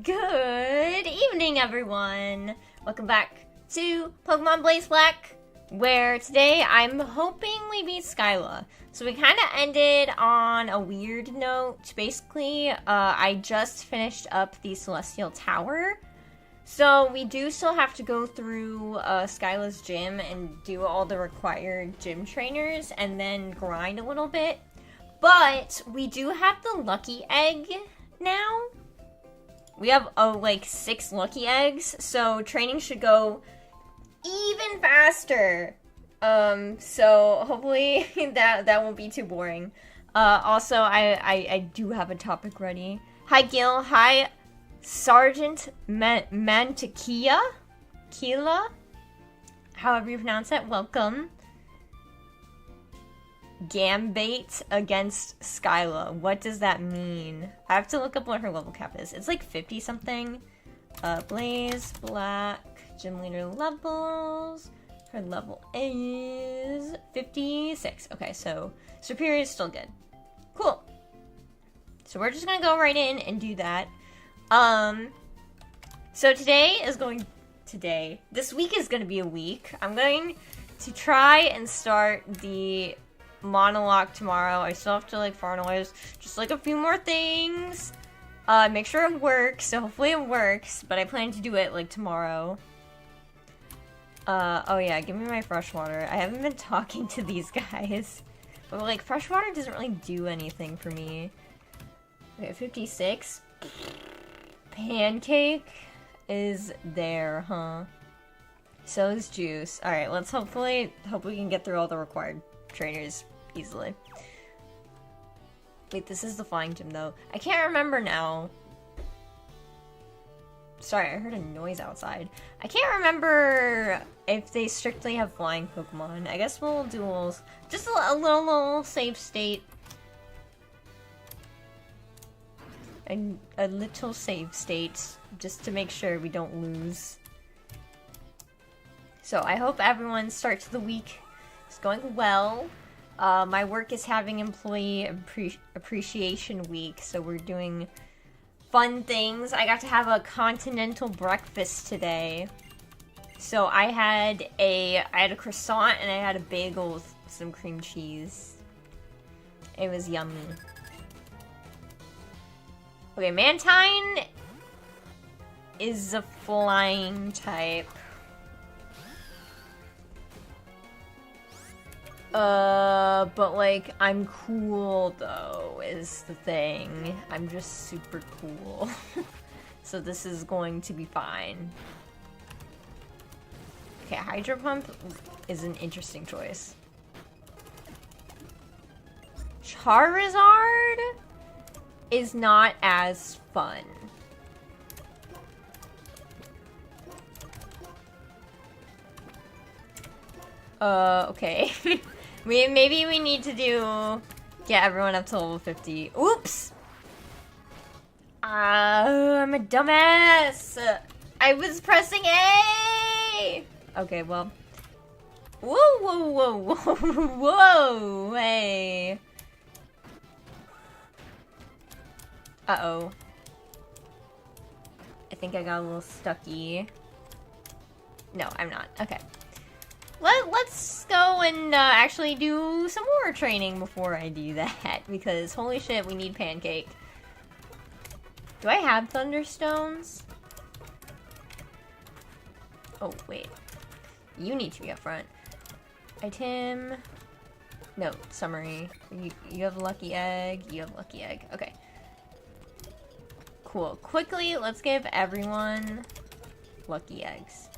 Good evening, everyone! Welcome back to Pokemon Blaze Black, where today I'm hoping we beat Skyla. So we kind of ended on a weird note. Basically, I just finished up the Celestial Tower. So we do still have to go through Skyla's gym and do all the required gym trainers and then grind a little bit. But we do have the Lucky Egg now. We have, like 6 Lucky Eggs, so training should go even faster. So hopefully that won't be too boring. Also, I do have a topic ready. Hi, Gil. Hi, Sergeant Mantequilla? Kila? However you pronounce it, welcome. Gambate against Skyla. What does that mean? I have to look up what her level cap is. It's like 50 something. Blaze Black gym leader levels. Her level is 56. Okay, so superior is still good. Cool. So we're just gonna go right in and do that. So this week is gonna be a week. I'm going to try and start the monologue tomorrow. I still have to like finalize just like a few more things. Make sure it works. So hopefully it works, but I plan to do it like tomorrow. Oh yeah, give me my fresh water. I haven't been talking to these guys, but like fresh water doesn't really do anything for me. Okay, 56. Pancake is there, huh? So is juice. All right, let's hope we can get through all the required trainers easily. Wait, this is the flying gym though. I can't remember now. Sorry, I heard a noise outside. I can't remember if they strictly have flying Pokemon. I guess we'll do just a little save state. A little save state, just to make sure we don't lose. So I hope everyone's start to the week is going well. My work is having employee appreciation week, so we're doing fun things. I got to have a continental breakfast today. So I had a croissant and I had a bagel with some cream cheese. It was yummy. Okay, Mantine is a flying type. But like, I'm cool though, is the thing. I'm just super cool. So this is going to be fine. Okay, Hydro Pump is an interesting choice. Charizard is not as fun. Okay. Maybe we need to get everyone up to level 50. Oops! I'm a dumbass! I was pressing A! Okay, well. Whoa, whoa, hey. Uh-oh. I think I got a little stucky. No, I'm not. Okay. Let's go and actually do some more training before I do that, because holy shit, we need Pancake. Do I have Thunderstones? Oh, wait. You need to be up front. Item. No, summary. You have Lucky Egg. You have Lucky Egg. Okay. Cool. Quickly, let's give everyone Lucky Eggs.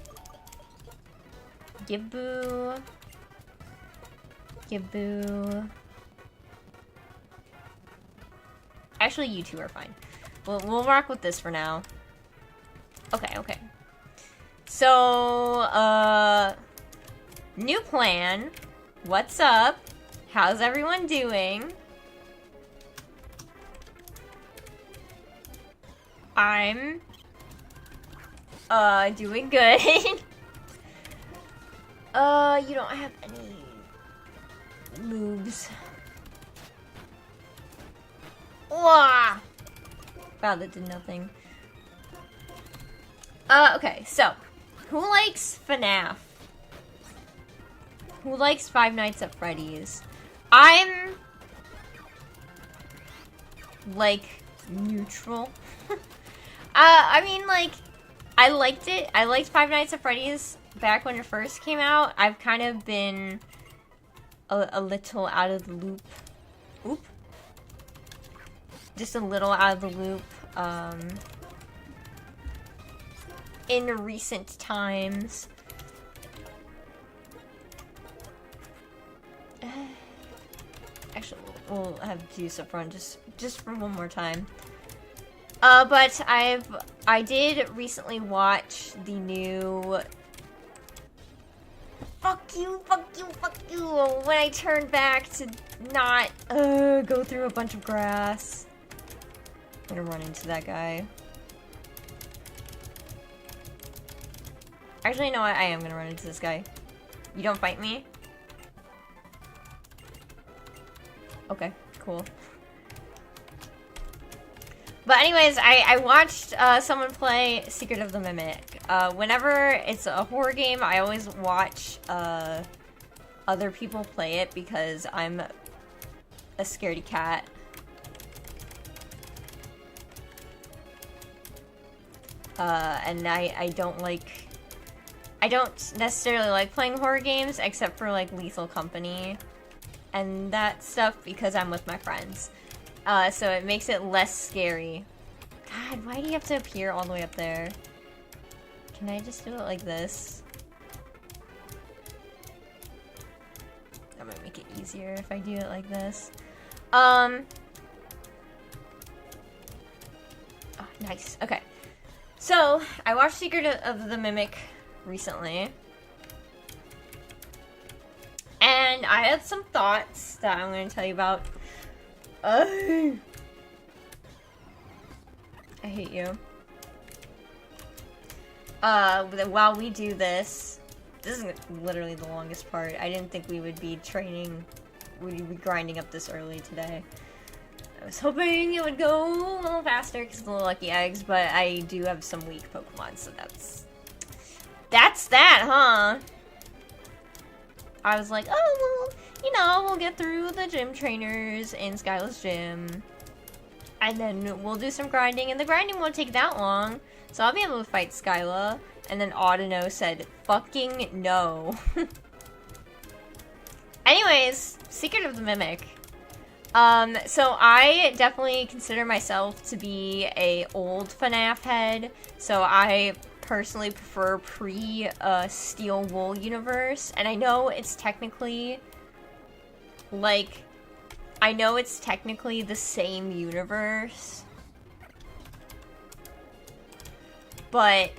Giboo. Giboo. Actually, you two are fine. We'll rock with this for now. Okay. So, new plan. What's up? How's everyone doing? I'm, doing good. You don't have any moves. Wah! Wow, that did nothing. Okay, so, who likes FNAF? Who likes Five Nights at Freddy's? I'm... like, neutral. I mean, like, I liked it. I liked Five Nights at Freddy's back when it first came out. I've kind of been a little out of the loop. Oop. Just a little out of the loop, in recent times. Actually, we'll have to use up front just for one more time. But I did recently watch the new fuck you, when I turned back to not, go through a bunch of grass. I'm gonna run into that guy. Actually, no, I am gonna run into this guy. You don't fight me? Okay, cool. But anyways, I watched someone play Secret of the Mimic. Whenever it's a horror game, I always watch other people play it because I'm a scaredy cat. And I don't necessarily like playing horror games except for like Lethal Company and that stuff because I'm with my friends. So it makes it less scary. God, why do you have to appear all the way up there? Can I just do it like this? That might make it easier if I do it like this. Oh, nice. Okay. So, I watched Secret of the Mimic recently. And I had some thoughts that I'm going to tell you about. I hate you. While we do this is literally the longest part. I didn't think we would be grinding up this early today. I was hoping it would go a little faster because of the lucky eggs, but I do have some weak Pokemon, so that's that, huh? I was like, oh, well, you know, we'll get through the gym trainers in Skyla's gym. And then we'll do some grinding, and the grinding won't take that long. So I'll be able to fight Skyla. And then Audino said, fucking no. Anyways, Secret of the Mimic. So I definitely consider myself to be a old FNAF head. So I personally prefer pre-Steel Wool universe. And I know it's technically, like, the same universe. But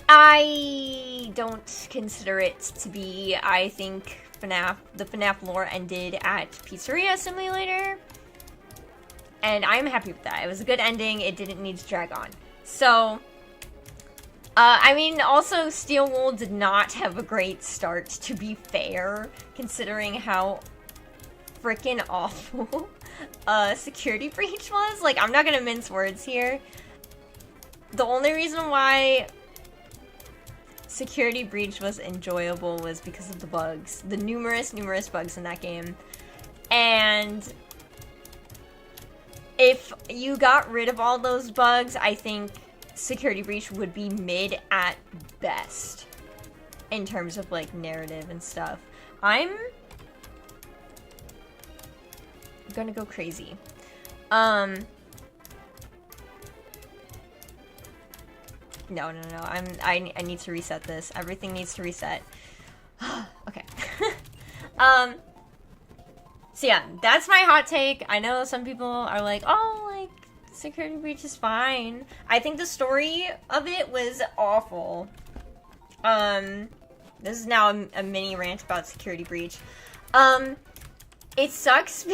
I don't consider it to be. I think the FNAF lore ended at Pizzeria Simulator. And I'm happy with that. It was a good ending. It didn't need to drag on. So, I mean, also, Steel Wool did not have a great start, to be fair, considering how freaking awful Security Breach was. Like, I'm not gonna mince words here. The only reason why Security Breach was enjoyable was because of the bugs. The numerous bugs in that game. And if you got rid of all those bugs, I think Security Breach would be mid at best in terms of, like, narrative and stuff. I'm gonna go crazy. No. I need to reset this. Everything needs to reset. Okay. So yeah, that's my hot take. I know some people are like, oh, like, Security Breach is fine. I think the story of it was awful. This is now a mini rant about Security Breach. It sucks.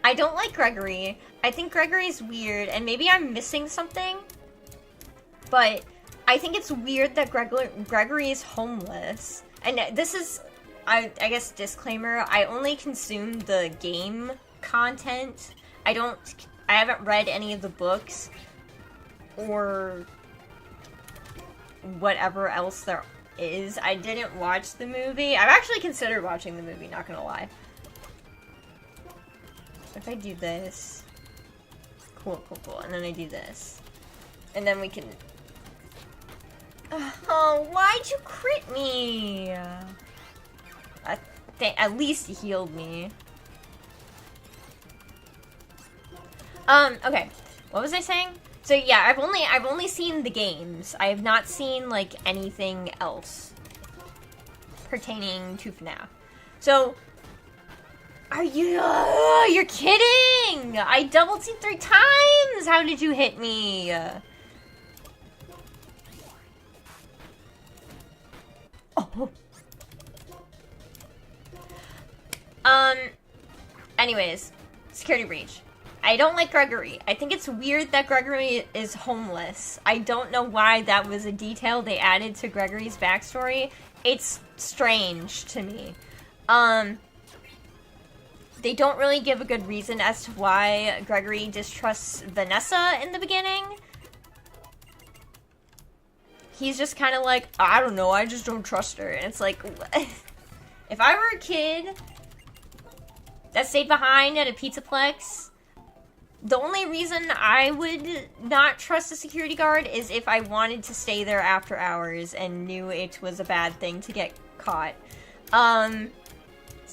I don't like Gregory. I think Gregory's weird, and maybe I'm missing something. But I think it's weird that Gregory is homeless. And this is, I guess, disclaimer, I only consume the game content. I haven't read any of the books or whatever else there is. I didn't watch the movie. I've actually considered watching the movie, not gonna lie. If I do this... Cool, cool, cool. And then I do this. And then we can... Oh, why'd you crit me? At least you healed me. Okay. What was I saying? So yeah, I've only seen the games. I have not seen like anything else pertaining to FNAF. So are you you're kidding! I double teamed 3 times! How did you hit me? Oh. Anyways, security breach. I don't like Gregory. I think it's weird that Gregory is homeless. I don't know why that was a detail they added to Gregory's backstory. It's strange to me. They don't really give a good reason as to why Gregory distrusts Vanessa in the beginning. He's just kind of like, I don't know, I just don't trust her. And it's like, if I were a kid that stayed behind at a Pizzaplex, the only reason I would not trust a security guard is if I wanted to stay there after hours and knew it was a bad thing to get caught.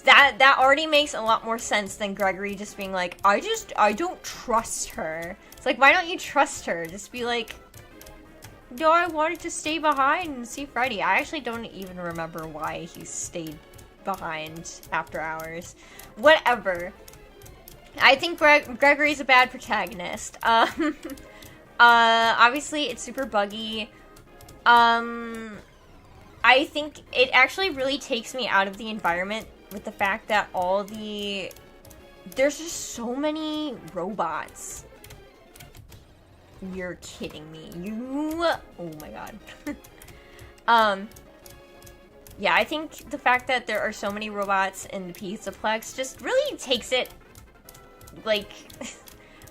That already makes a lot more sense than Gregory just being like, I don't trust her. It's like, why don't you trust her? Just be like, no, I wanted to stay behind and see Freddy. I actually don't even remember why he stayed behind after hours. Whatever. I think Gregory's a bad protagonist. Obviously, it's super buggy. I think it actually really takes me out of the environment with the fact that there's just so many robots. You're kidding me. Oh my god. Yeah, I think the fact that there are so many robots in the Pizzaplex just really takes it, like,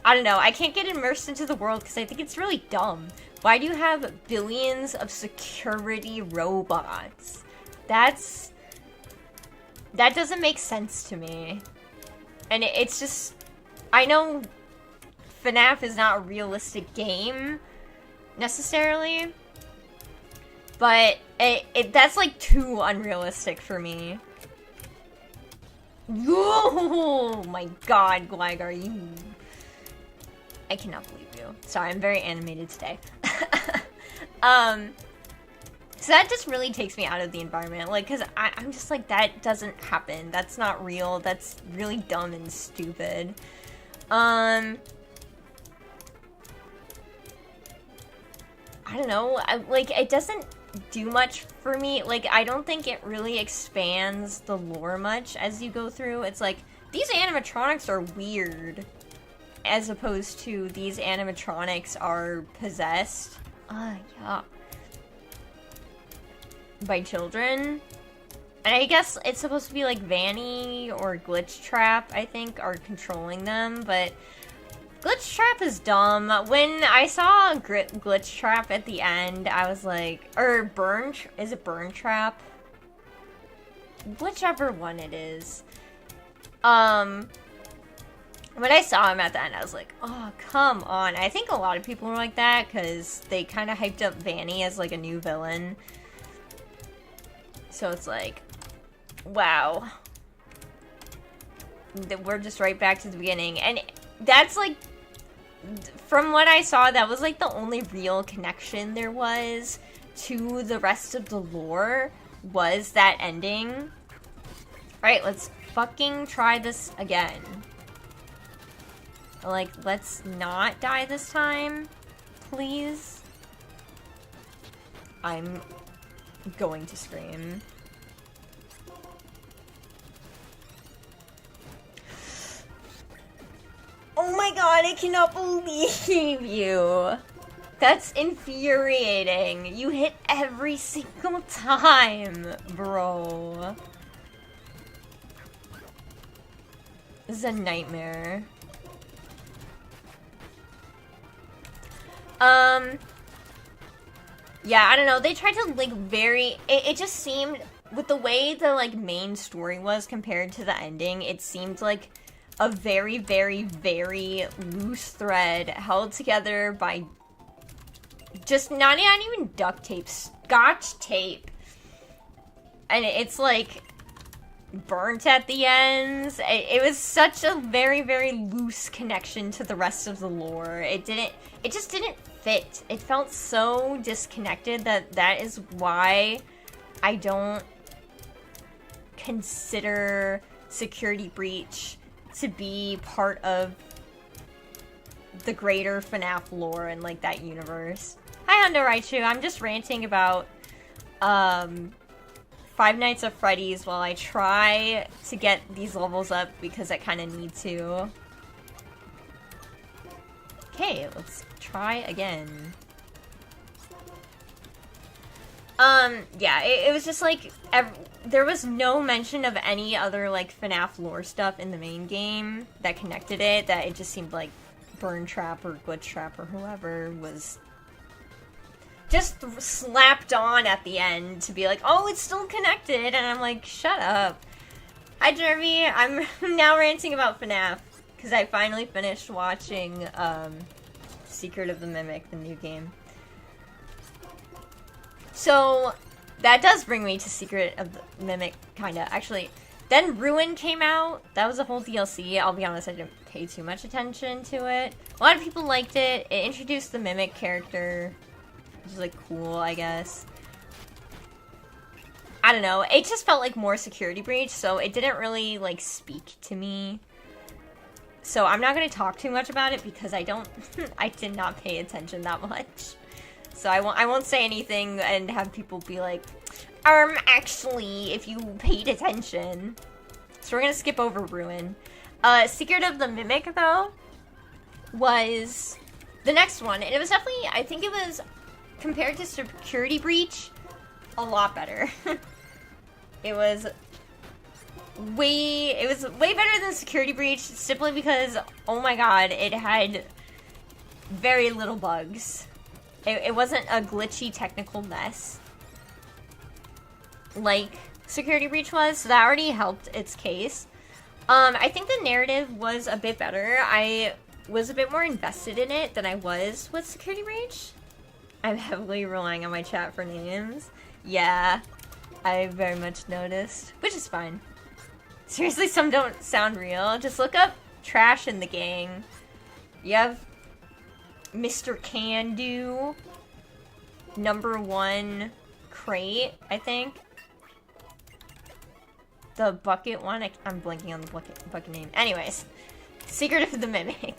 I don't know, I can't get immersed into the world because I think it's really dumb. Why do you have billions of security robots? That doesn't make sense to me. And it's just, I know FNAF is not a realistic game, necessarily, but that's like too unrealistic for me. Oh my god, Gligar, you... I cannot believe you. Sorry, I'm very animated today. So that just really takes me out of the environment, like, because I'm just like, that doesn't happen. That's not real. That's really dumb and stupid. I don't know, like, it doesn't do much for me. Like, I don't think it really expands the lore much as you go through. It's like, these animatronics are weird, as opposed to these animatronics are possessed. Yeah. By children. And I guess it's supposed to be like Vanny or Glitch Trap, I think, are controlling them, but Glitch Trap is dumb. When I saw Glitch Trap at the end, I was like, or is it Burn Trap? Whichever one it is. When I saw him at the end, I was like, oh, come on. I think a lot of people were like that, because they kind of hyped up Vanny as like a new villain. So it's like, wow. We're just right back to the beginning. And that's like, from what I saw, that was like the only real connection there was to the rest of the lore, was that ending. Alright, let's fucking try this again. Like, let's not die this time, please. I'm going to scream. Oh my god, I cannot believe you. That's infuriating. You hit every single time, bro. This is a nightmare. Yeah, I don't know. They tried to, like, it just seemed, with the way the, like, main story was compared to the ending, it seemed like a very, very, very loose thread held together by just not even duct tape, scotch tape. And it's, like, burnt at the ends. It was such a very, very loose connection to the rest of the lore. It just didn't fit. It felt so disconnected that is why I don't consider Security Breach to be part of the greater FNAF lore and, like, that universe. Hi, Hondo Raichu. I'm just ranting about, Five Nights at Freddy's while I try to get these levels up because I kind of need to. Okay, let's try again. Yeah, it was just like, there was no mention of any other, like, FNAF lore stuff in the main game that connected it, that it just seemed like Burn Trap or Glitch Trap or whoever was just slapped on at the end to be like, oh, it's still connected, and I'm like, shut up. Hi, Jeremy. I'm now ranting about FNAF, because I finally finished watching, Secret of the Mimic, the new game. So, that does bring me to Secret of the Mimic, kinda. Actually, then Ruin came out. That was a whole DLC. I'll be honest, I didn't pay too much attention to it. A lot of people liked it. It introduced the Mimic character, which is, like, cool, I guess. I don't know. It just felt like more Security Breach, so it didn't really, like, speak to me. So I'm not going to talk too much about it because I did not pay attention that much. So I won't say anything and have people be like, actually, if you paid attention. So we're going to skip over Ruin. Secret of the Mimic, though, was the next one. And it was definitely, I think it was, compared to Security Breach, a lot better. It was way better than Security Breach, simply because, oh my god, it had very little bugs. It wasn't a glitchy technical mess like Security Breach was, so that already helped its case. I think the narrative was a bit better. I was a bit more invested in it than I was with Security Breach. I'm heavily relying on my chat for names. Yeah, I very much noticed, which is fine. Seriously, some don't sound real. Just look up Trash in the Gang. You have Mr. Can Do, #1 crate, I think. The bucket one, I'm blanking on the bucket name. Anyways, Secret of the Mimic.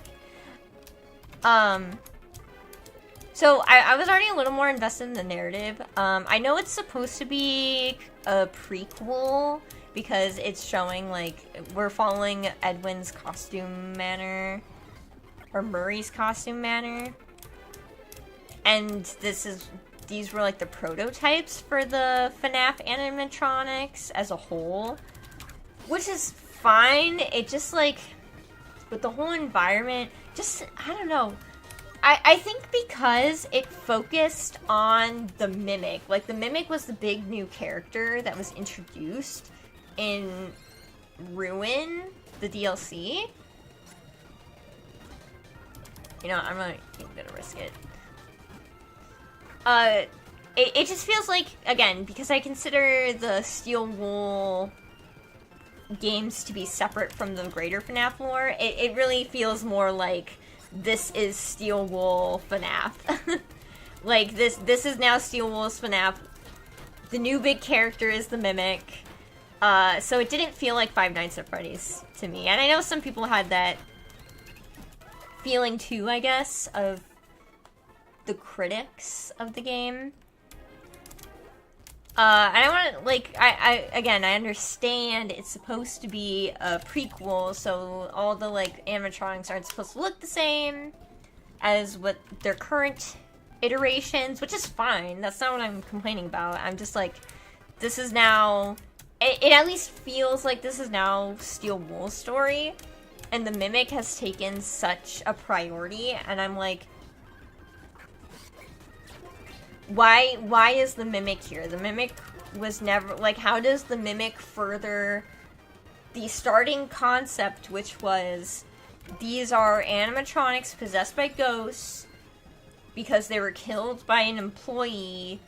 So I was already a little more invested in the narrative. I know it's supposed to be a prequel because it's showing, like, we're following Edwin's costume manner, or Murray's costume manner. And these were, like, the prototypes for the FNAF animatronics as a whole, which is fine. It just, like, with the whole environment, just, I don't know. I think because it focused on the Mimic, like, the Mimic was the big new character that was introduced in Ruin, the DLC. You know, I'm not even gonna risk it. It just feels like, again, because I consider the Steel Wool games to be separate from the greater FNAF lore, it really feels more like this is Steel Wool FNAF. Like, this is now Steel Wool's FNAF. The new big character is the Mimic. So it didn't feel like Five Nights at Freddy's to me. And I know some people had that feeling too, I guess, of the critics of the game. And I want to, like, again, I understand it's supposed to be a prequel, so all the, like, animatronics aren't supposed to look the same as what their current iterations, which is fine. That's not what I'm complaining about. I'm just like, this is now, it at least feels like this is now Steel Wool's story, and the Mimic has taken such a priority, and I'm like, Why is the Mimic here? The Mimic was never, like, how does the Mimic further the starting concept, which was these are animatronics possessed by ghosts because they were killed by an employee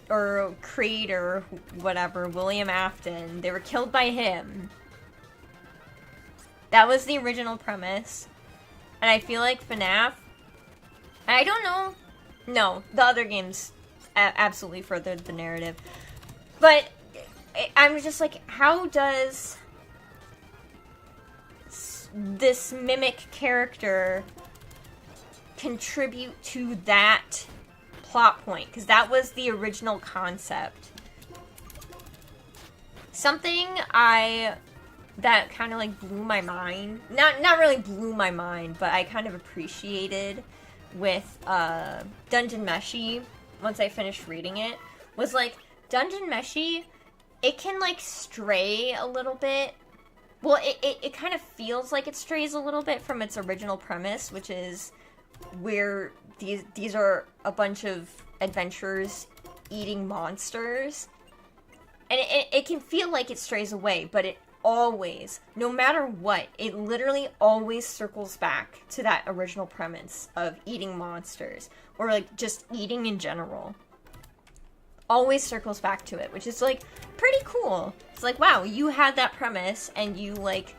or creator, whatever, William Afton. They were killed by him. That was the original premise. And I feel like FNAF, I don't know. No, the other games absolutely furthered the narrative. But I'm just like, how does this Mimic character contribute to that plot point? Because that was the original concept. Something that kind of like blew my mind, not really blew my mind, but I kind of appreciated with Dungeon Meshi once I finished reading it, was like, Dungeon Meshi, it can like stray a little bit. Well, it kind of feels like it strays a little bit from its original premise, which is where these are a bunch of adventurers eating monsters. And it can feel like it strays away, but it always, no matter what, it literally always circles back to that original premise of eating monsters, or like just eating in general. Always circles back to it, which is like pretty cool. It's like, wow, you had that premise and you like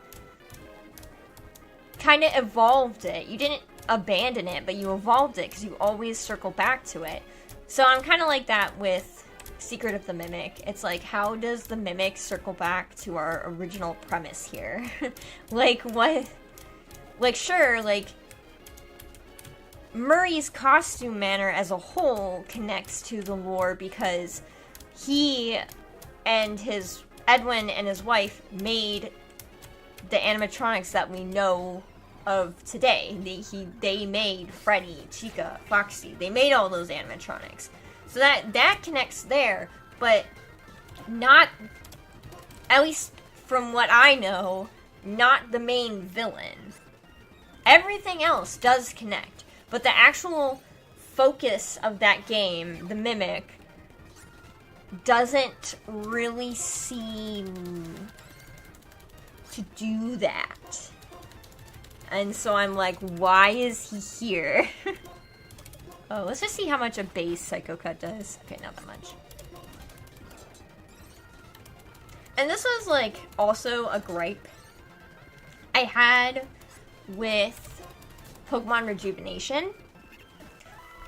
kind of evolved it. You didn't abandon it, but you evolved it because you always circle back to it. So I'm kind of like that with Secret of the Mimic. It's like, how does the Mimic circle back to our original premise here? Like, what? Like, sure, like, Murray's costume manner as a whole connects to the lore because he and Edwin and his wife made the animatronics that we know of today. They made Freddy, Chica, Foxy. They made all those animatronics. So that connects there, but not, at least from what I know, not the main villain. Everything else does connect. But the actual focus of that game, the Mimic, doesn't really seem to do that. And so I'm like, why is he here? Oh, let's just see how much a base Psycho Cut does. Okay, not that much. And this was, like, also a gripe I had with Pokemon Rejuvenation.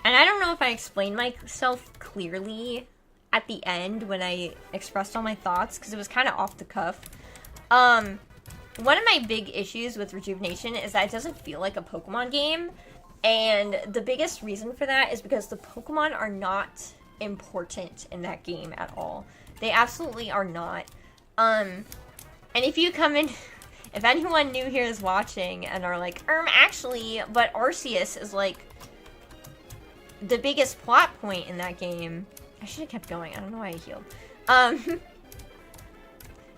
And I don't know if I explained myself clearly at the end when I expressed all my thoughts, because it was kind of off the cuff. One of my big issues with Rejuvenation is that it doesn't feel like a Pokemon game. And the biggest reason for that is because the Pokemon are not important in that game at all. They absolutely are not. And if you come in, if anyone new here is watching and are like, actually, but Arceus is like the biggest plot point in that game. I should have kept going. I don't know why I healed.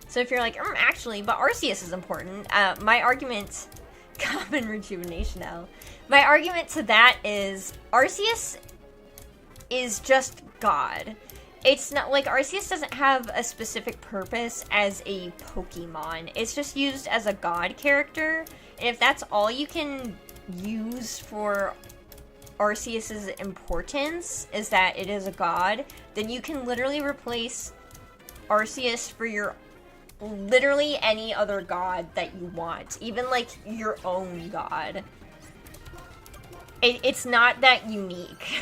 So if you're like, actually, but Arceus is important, my argument, common Rejuvenation now. My argument to that is Arceus is just God. It's not like Arceus doesn't have a specific purpose as a Pokemon. It's just used as a God character. And if that's all you can use for Arceus's importance, is that it is a God, then you can literally replace Arceus for your literally any other god that you want. Even like your own god. It's not that unique.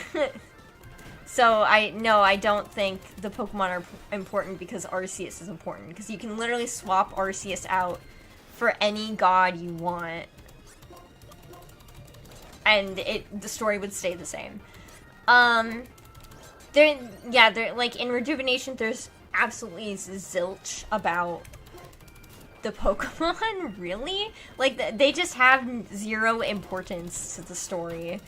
So I don't think the Pokemon are important because Arceus is important. Because you can literally swap Arceus out for any god you want. And the story would stay the same. There like in Rejuvenation there's absolutely zilch about the Pokemon, really? Like, they just have zero importance to the story.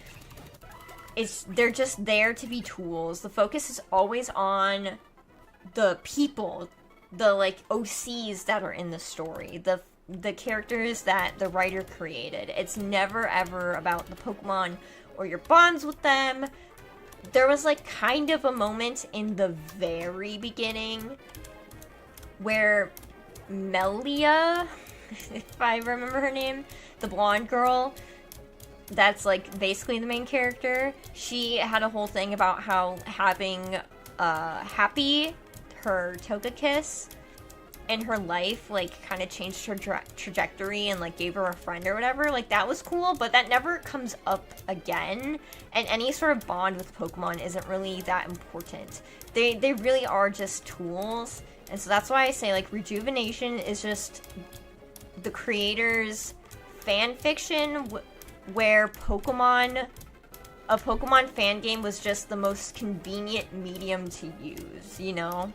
They're just there to be tools. The focus is always on the people, the, like, OCs that are in the story, the characters that the writer created. It's never, ever about the Pokemon or your bonds with them. there was like kind of a moment in the very beginning where Melia, if I remember her name, the blonde girl, that's like basically the main character, she had a whole thing about how having Happy, her Togekiss, in her life, like, kind of changed her trajectory and, like, gave her a friend or whatever. Like, that was cool, but that never comes up again. And any sort of bond with Pokemon isn't really that important. They really are just tools. And so that's why I say, like, Rejuvenation is just the creator's fan fiction where a Pokemon fan game was just the most convenient medium to use, you know?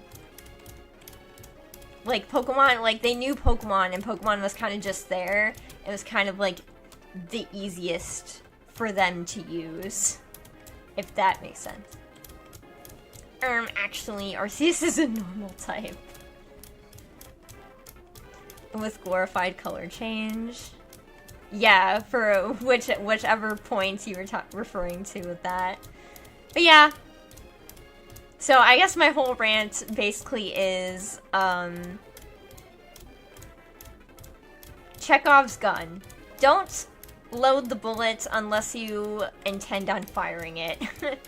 Like, Pokemon, like, they knew Pokemon, and Pokemon was kind of just there. It was kind of, like, the easiest for them to use. If that makes sense. Actually, Arceus is a normal type. With glorified color change. Yeah, for whichever points you were referring to with that. But yeah. So I guess my whole rant basically is, Chekhov's gun. Don't load the bullets unless you intend on firing it,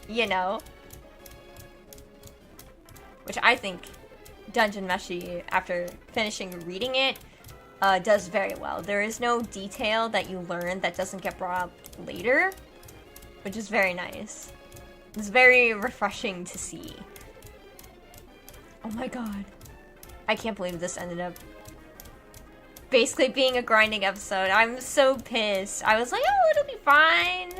you know? Which I think Dungeon Meshi, after finishing reading it, does very well. There is no detail that you learn that doesn't get brought up later, which is very nice. It's very refreshing to see. Oh my god. I can't believe this ended up basically being a grinding episode. I'm so pissed. I was like, oh, it'll be fine.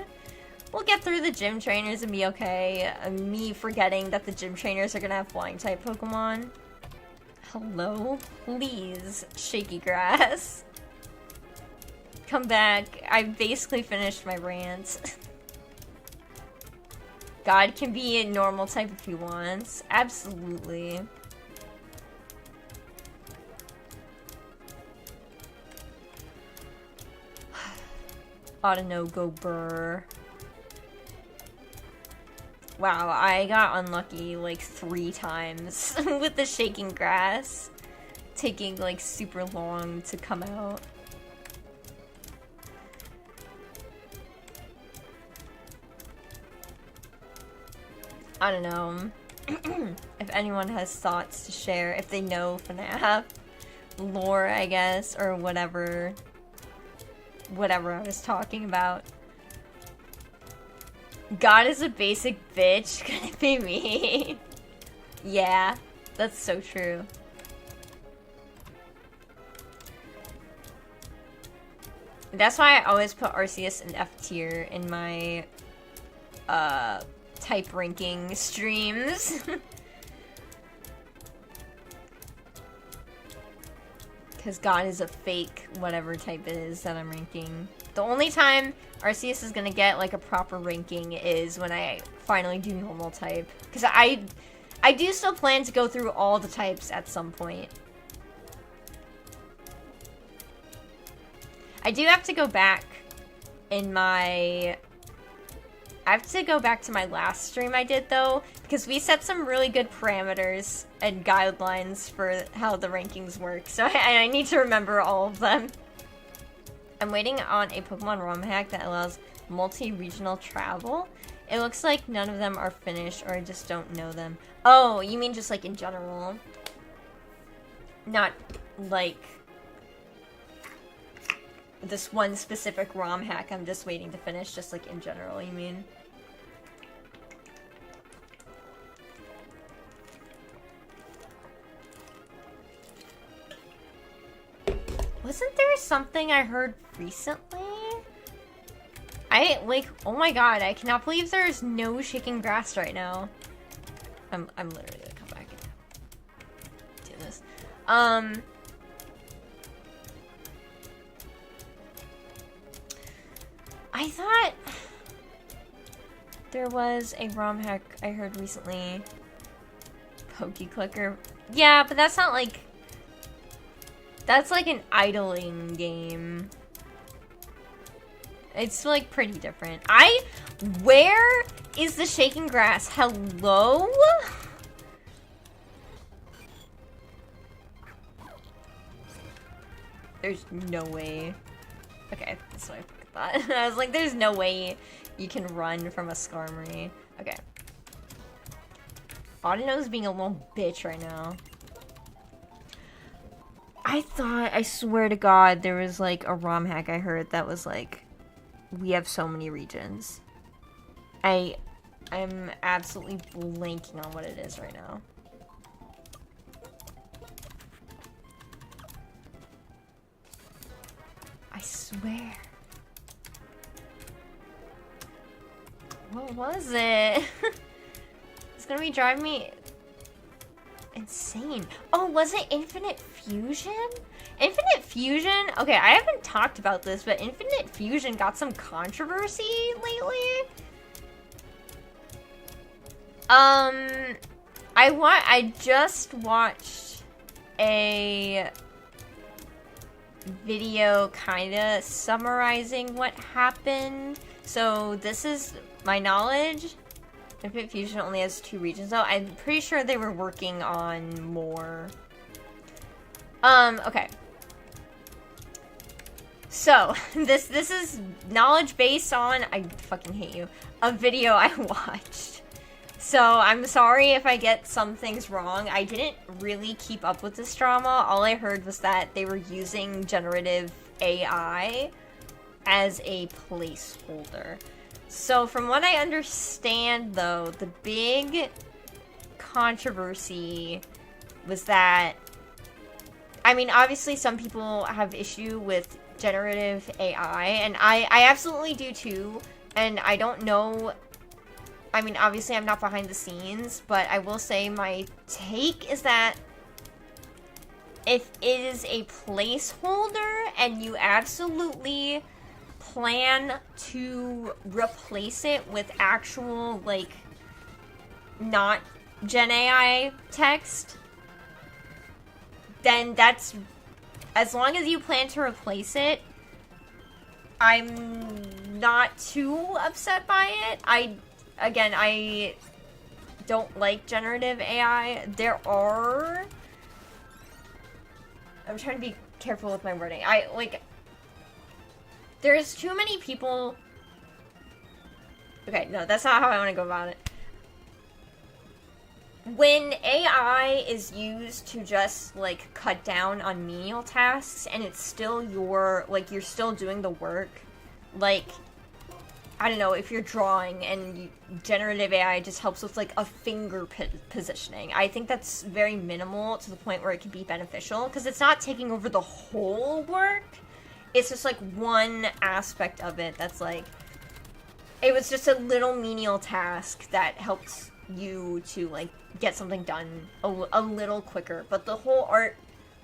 We'll get through the gym trainers and be okay. Me forgetting that the gym trainers are gonna have flying type Pokemon. Hello? Please, Shaky Grass. Come back. I basically finished my rant. God can be a normal type if he wants. Absolutely. Oughta know, go burr. Wow, I got unlucky like 3 times with the shaking grass. Taking like super long to come out. I don't know. If anyone has thoughts to share, if they know FNAF lore, I guess, or whatever I was talking about. God is a basic bitch. Could it be me? Yeah, that's so true. That's why I always put Arceus in F tier in my type ranking streams. Because God is a fake whatever type it is that I'm ranking. The only time Arceus is gonna get like a proper ranking is when I finally do normal type. Because I do still plan to go through all the types at some point. I do have to go back in my... I have to go back to my last stream I did, though, because we set some really good parameters and guidelines for how the rankings work, so I need to remember all of them. I'm waiting on a Pokemon ROM hack that allows multi-regional travel. It looks like none of them are finished, or I just don't know them. Oh, you mean just, like, in general? Not, like... this one specific ROM hack I'm just waiting to finish, just like in general, you mean? Wasn't there something I heard recently? Oh my god, I cannot believe there's no shaking grass right now. I'm literally gonna come back and do this. I thought there was a ROM hack I heard recently. PokeClicker. Yeah, but that's not like... That's like an idling game. It's, like, pretty different. Where is the shaking grass? Hello? There's no way. Okay, that's what I thought. I was like, there's no way you can run from a Skarmory. Okay. Audino's being a little bitch right now. I swear to God, there was like a ROM hack I heard that was like, we have so many regions. I'm absolutely blanking on what it is right now. I swear. What was it? It's gonna be driving me insane. Oh, was it Infinite Fusion? Infinite Fusion? Okay, I haven't talked about this, but Infinite Fusion got some controversy lately. I just watched a video kinda summarizing what happened. So this is my knowledge. Infinite Fusion only has 2 regions though. I'm pretty sure they were working on more. Okay. So, this is knowledge based on, I fucking hate you, a video I watched. So, I'm sorry if I get some things wrong. I didn't really keep up with this drama. All I heard was that they were using generative AI as a placeholder. So, from what I understand, though, the big controversy was that, I mean, obviously some people have issue with generative AI, and I absolutely do too, and I don't know, I mean, obviously I'm not behind the scenes, but I will say my take is that if it is a placeholder and you absolutely plan to replace it with actual, like, not Gen AI text, then that's, as long as you plan to replace it, I'm not too upset by it. I don't like generative AI. I'm trying to be careful with my wording. There's too many people... Okay, no, that's not how I want to go about it. When AI is used to just, like, cut down on menial tasks, and it's still you're still doing the work, like, I don't know, if you're drawing and generative AI just helps with, like, a finger positioning, I think that's very minimal to the point where it can be beneficial, because it's not taking over the whole work. It's just, like, one aspect of it that's, like, it was just a little menial task that helped you to, like, get something done a little quicker. But the whole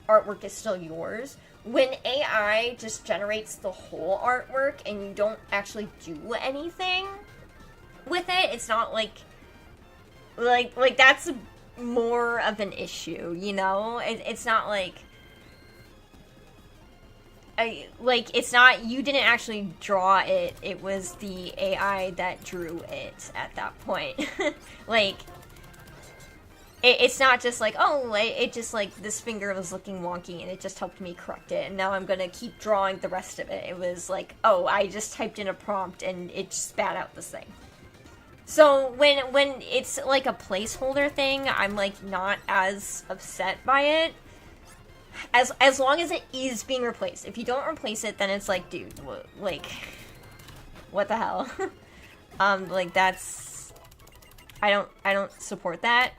artwork is still yours. When AI just generates the whole artwork and you don't actually do anything with it, it's not, like, that's more of an issue, you know? It's not, like... it's not, you didn't actually draw it, it was the AI that drew it at that point. Like, it's not just like, oh, it just, like, this finger was looking wonky and it just helped me correct it, and now I'm gonna keep drawing the rest of it. It was like, oh, I just typed in a prompt and it spat out this thing. So, when it's, like, a placeholder thing, I'm, like, not as upset by it. As long as it is being replaced. If you don't replace it, then it's like, dude, like, what the hell? Like, that's... I don't support that.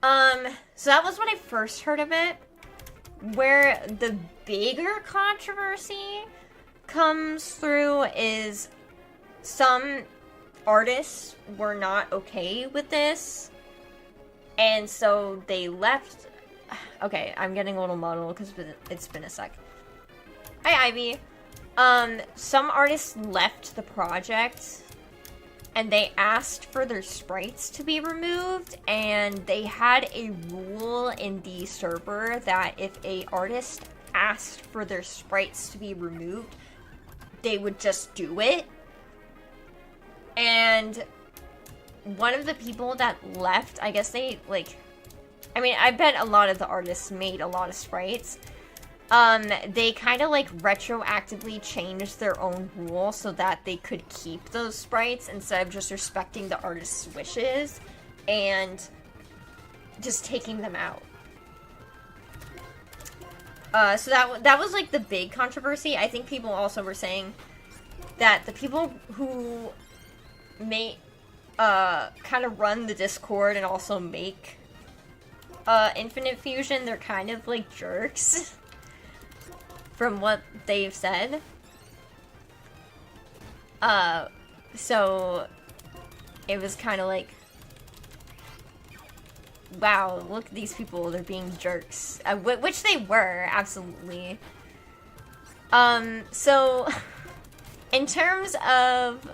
So that was when I first heard of it. Where the bigger controversy comes through is some artists were not okay with this. And so they left... Okay, I'm getting a little muddled because it's been a sec. Hi, Ivy. Some artists left the project and they asked for their sprites to be removed, and they had a rule in the server that if a artist asked for their sprites to be removed, they would just do it. And one of the people that left, I guess they, like... I mean, I bet a lot of the artists made a lot of sprites. They kind of, like, retroactively changed their own rule so that they could keep those sprites instead of just respecting the artist's wishes and just taking them out. So that was, like, the big controversy. I think people also were saying that the people who kind of run the Discord and also make Infinite Fusion, they're kind of like jerks from what they've said. So it was kind of like, wow, look at these people, they're being jerks. Which they were, absolutely. So in terms of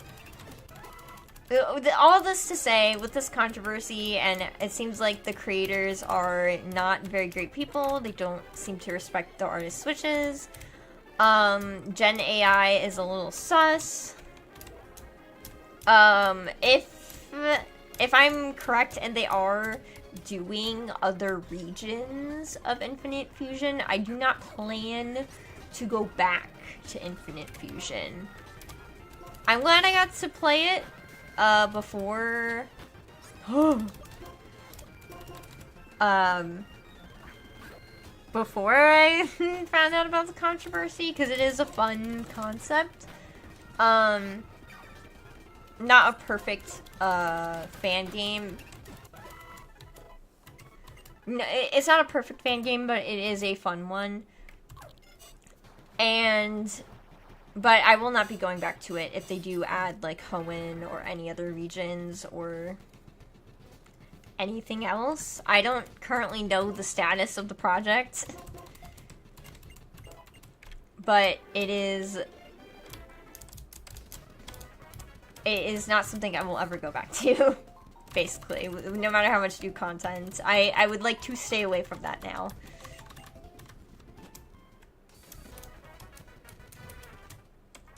all this to say, with this controversy, and it seems like the creators are not very great people. They don't seem to respect the artist's wishes. Gen AI is a little sus. If I'm correct and they are doing other regions of Infinite Fusion, I do not plan to go back to Infinite Fusion. I'm glad I got to play it before before I found out about the controversy, because it is a fun concept. Not a perfect fan game. No, it's not a perfect fan game, but it is a fun one. But I will not be going back to it if they do add, like, Hoenn or any other regions or anything else. I don't currently know the status of the project, but it is not something I will ever go back to, basically, no matter how much new content. I would like to stay away from that now.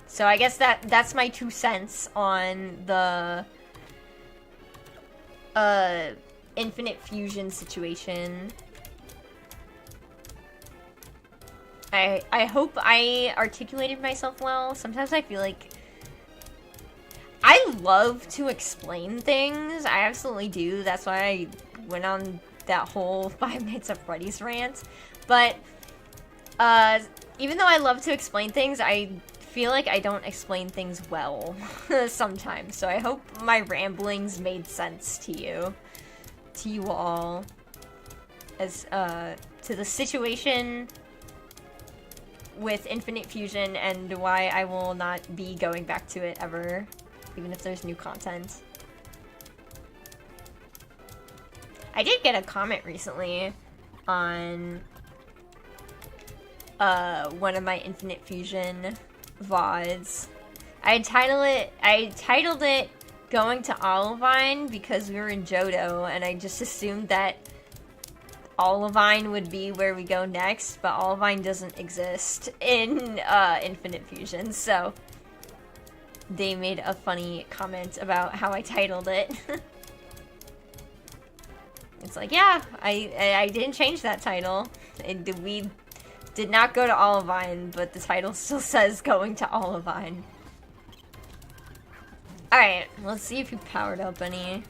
So I guess that's my 2 cents on the Infinite Fusion situation. I hope I articulated myself well. Sometimes I feel like I love to explain things. I absolutely do. That's why I went on that whole 5 Nights at Freddy's rant. But even though I love to explain things, I feel like I don't explain things well sometimes. So I hope my ramblings made sense to you all, as to the situation with Infinite Fusion and why I will not be going back to it ever, even if there's new content. I did get a comment recently on one of my Infinite Fusion VODs. I titled it Going to Olivine because we were in Johto, and I just assumed that Olivine would be where we go next, but Olivine doesn't exist in Infinite Fusion, so they made a funny comment about how I titled it. It's like, yeah, I didn't change that title. We did not go to Olivine, but the title still says Going to Olivine. Alright, let's see if you powered up any.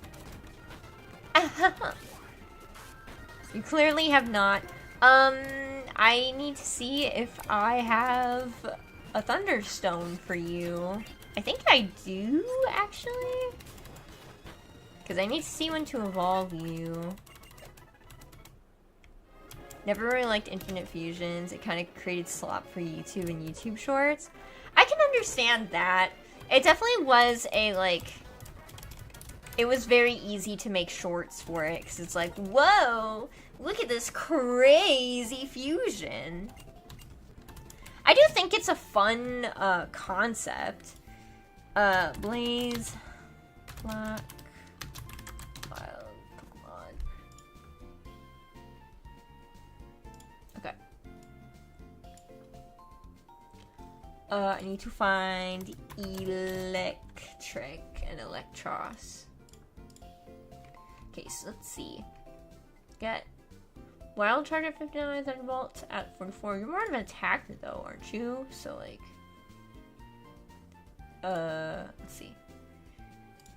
You clearly have not. I need to see if I have a Thunderstone for you. I think I do, actually. Because I need to see when to evolve you. Never really liked Infinite Fusions. It kind of created slop for YouTube and YouTube Shorts. I can understand that. It definitely was a, like... It was very easy to make shorts for it, because it's like, whoa! Look at this crazy fusion! I do think it's a fun, concept. Blaze... Black... Wild Pokemon. Okay. I need to find electric and electros. Okay, so let's see. Get wild charge at 59, thunderbolt at 44. You're more of an attacker though, aren't you? So like, let's see.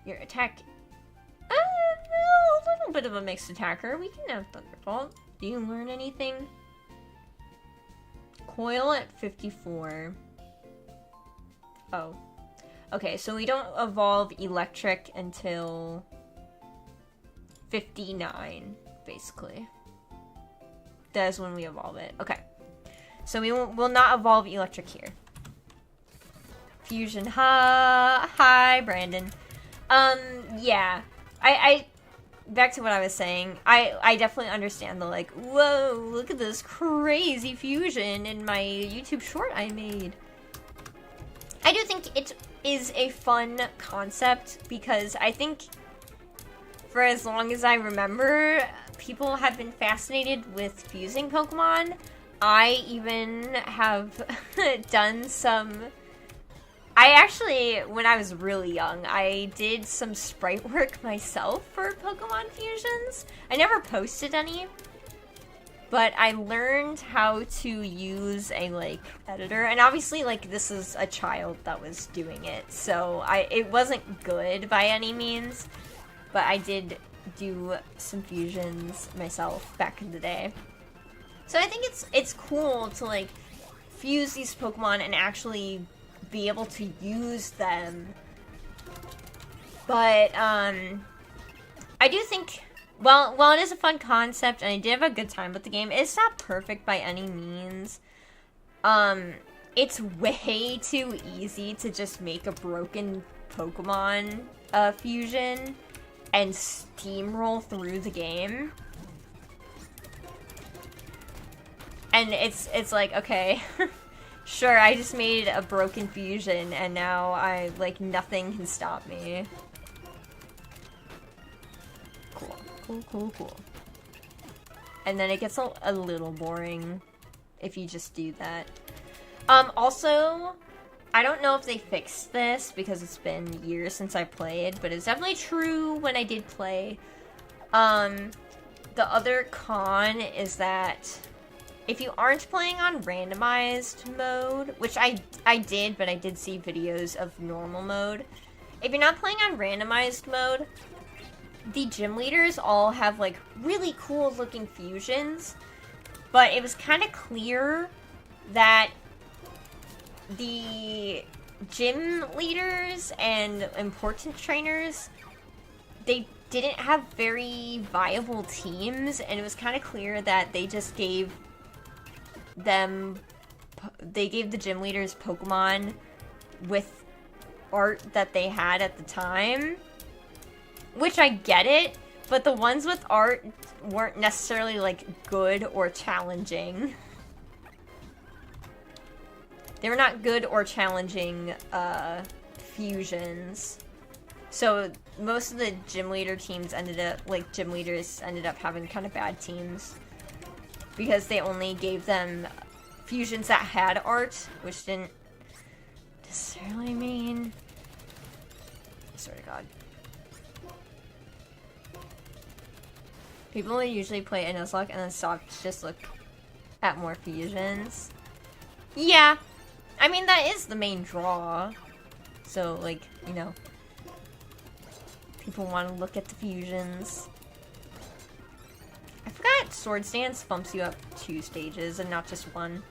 Your attack, a little bit of a mixed attacker. We can have thunderbolt. Do you learn anything? Coil at 54. Oh. Okay, so we don't evolve electric until 59, basically. That is when we evolve it. Okay. So we'll not evolve electric here. Fusion. Hi, Brandon. Yeah. I back to what I was saying. I definitely understand the like, whoa, look at this crazy fusion in my YouTube short I made. I do think it is a fun concept because I think for as long as I remember, people have been fascinated with fusing Pokemon. I even have done some... I actually, when I was really young, I did some sprite work myself for Pokemon fusions. I never posted any, but I learned how to use a, like, editor. And obviously, like, this is a child that was doing it, so it wasn't good by any means, but I did do some fusions myself back in the day. So I think it's cool to, like, fuse these Pokemon and actually be able to use them. But, I do think, well, it is a fun concept, and I did have a good time with the game. It's not perfect by any means. It's way too easy to just make a broken Pokemon fusion and steamroll through the game. And it's like, okay, sure, I just made a broken fusion, and now nothing can stop me. Cool. And then it gets a little boring if you just do that. Also, I don't know if they fixed this because it's been years since I played, but it's definitely true when I did play. The other con is that if you aren't playing on randomized mode, which I did, but I did see videos of normal mode. If you're not playing on randomized mode, the gym leaders all have, like, really cool looking fusions, but it was kind of clear that the gym leaders and important trainers, they didn't have very viable teams, and it was kind of clear that they just gave the gym leaders Pokemon with art that they had at the time, which I get it, but the ones with art weren't necessarily, like, good or challenging. They were not good or challenging fusions. So most of the gym leaders ended up having kind of bad teams because they only gave them fusions that had art, which didn't necessarily mean... I swear to God. People will usually play a Nuzlocke and then stop to just look at more fusions. Yeah. I mean, that is the main draw. So, like, you know, people want to look at the fusions. I forgot Swords Dance bumps you up 2 stages and not just 1.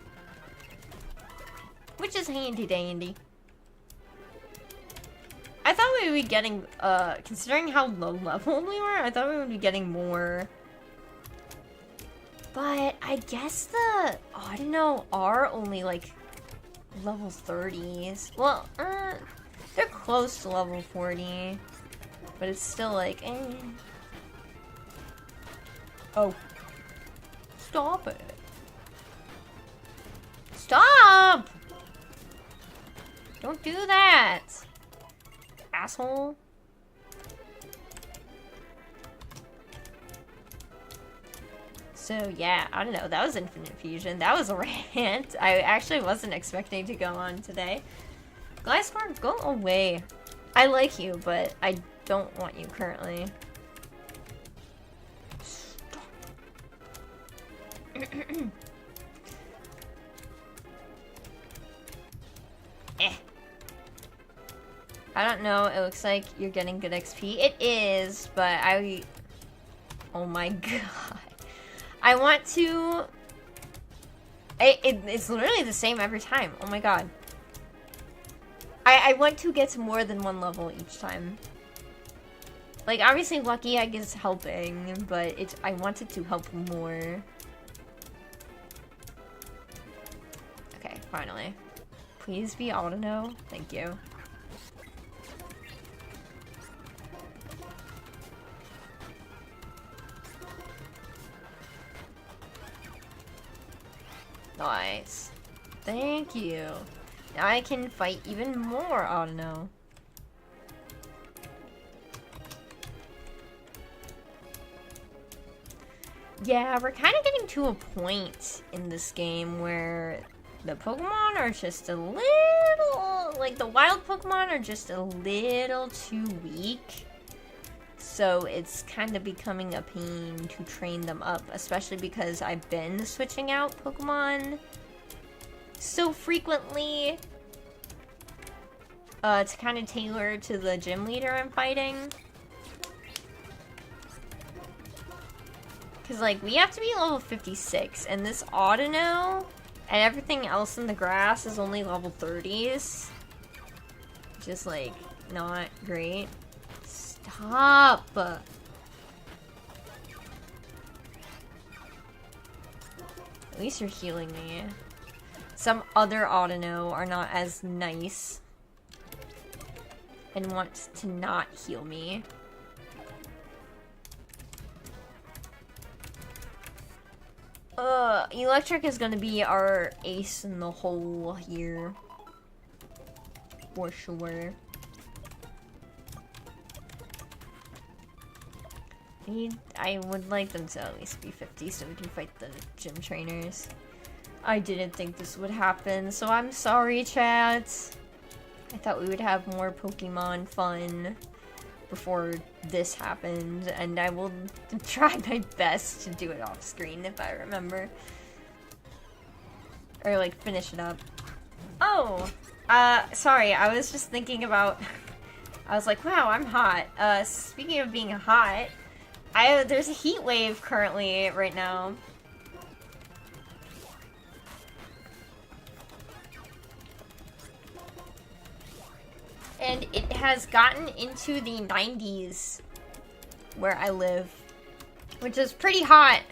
Which is handy dandy. I thought we would be getting, considering how low level we were, I thought we would be getting more. But I guess the, I don't know, are only, like, level 30s. Well, they're close to level 40. But it's still like, eh. Oh. Stop it. Stop! Don't do that! Asshole. So yeah, I don't know, that was Infinite Fusion. That was a rant. I actually wasn't expecting to go on today. Gliscor, go away. I like you, but I don't want you currently. Stop. I don't know, it looks like you're getting good XP. It is, but oh my god. I want to... It's literally the same every time. Oh my god. I want to get to more than one level each time. Like, obviously Lucky Egg is helping, but I want it to help more. Okay, finally. Please be Audino. Thank you. Nice. Thank you. Now I can fight even more Audino. Yeah, we're kind of getting to a point in this game where the Pokemon are just a little... Like, the wild Pokemon are just a little too weak. So it's kind of becoming a pain to train them up, especially because I've been switching out Pokemon so frequently to kind of tailor to the gym leader I'm fighting. Because, like, we have to be level 56, and this Audino and everything else in the grass is only level 30s. Just, like, not great. Stop! At least you're healing me. Some other Audino are not as nice and want to not heal me. Electric is gonna be our ace in the hole here. For sure. I would like them to at least be 50 so we can fight the gym trainers. I didn't think this would happen, so I'm sorry, chat. I thought we would have more Pokemon fun before this happened, and I will try my best to do it off screen if I remember. Or, like, finish it up. Oh! Sorry, I was just thinking about... I was like, wow, I'm hot. Speaking of being hot, there's a heat wave currently right now. And it has gotten into the 90s where I live, which is pretty hot.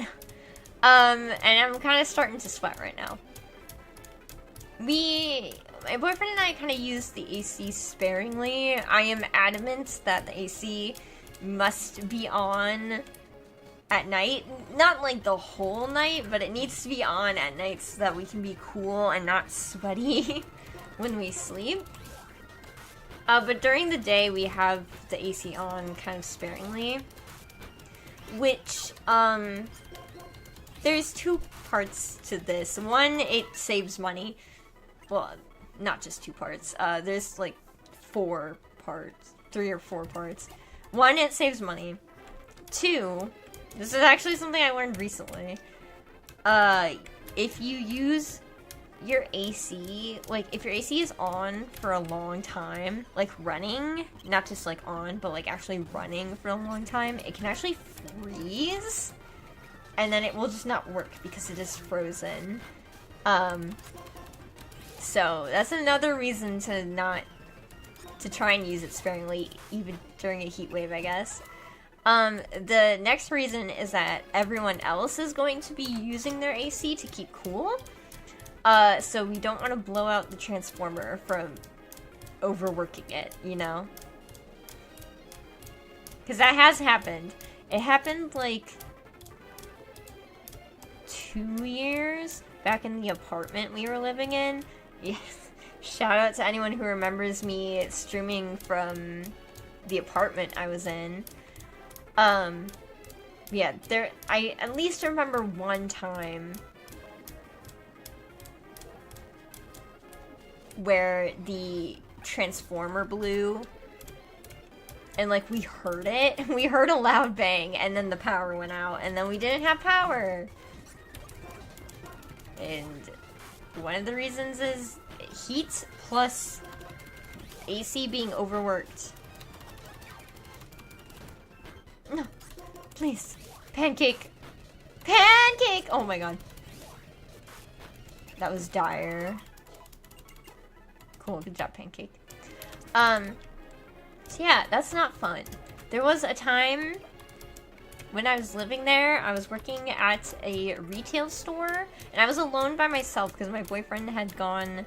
And I'm kind of starting to sweat right now. My boyfriend and I kind of use the AC sparingly. I am adamant that the AC must be on at night. Not like the whole night, but it needs to be on at night so that we can be cool and not sweaty when we sleep. But during the day, we have the AC on kind of sparingly. Which, there's two parts to this. One, it saves money. Well, not just two parts. There's like 4 parts. 3 or 4 parts. One, it saves money. 2, this is actually something I learned recently. If you use your AC, like, if your AC is on for a long time, like running, not just like on, but like actually running for a long time, it can actually freeze, and then it will just not work because it is frozen. So that's another reason to try and use it sparingly, even during a heat wave, I guess. The next reason is that everyone else is going to be using their AC to keep cool. So we don't want to blow out the transformer from overworking it, you know? Because that has happened. It happened, like, 2 years back in the apartment we were living in. Yes. Shout out to anyone who remembers me streaming from the apartment I was in. Yeah, I at least remember one time where the transformer blew and like we heard it. We heard a loud bang and then the power went out and then we didn't have power. And one of the reasons is heat plus AC being overworked. No, please. Pancake. Pancake! Oh my god. That was dire. Cool, good job, Pancake. So yeah, that's not fun. There was a time when I was living there, I was working at a retail store, and I was alone by myself because my boyfriend had gone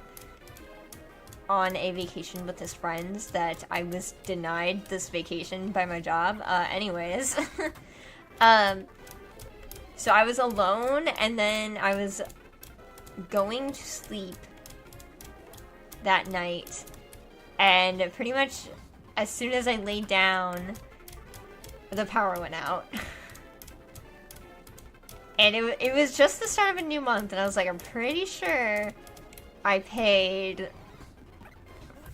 on a vacation with his friends that I was denied this vacation by my job. Anyways. So I was alone, and then I was going to sleep that night, and pretty much as soon as I laid down, the power went out. And it was just the start of a new month, and I was like, I'm pretty sure I paid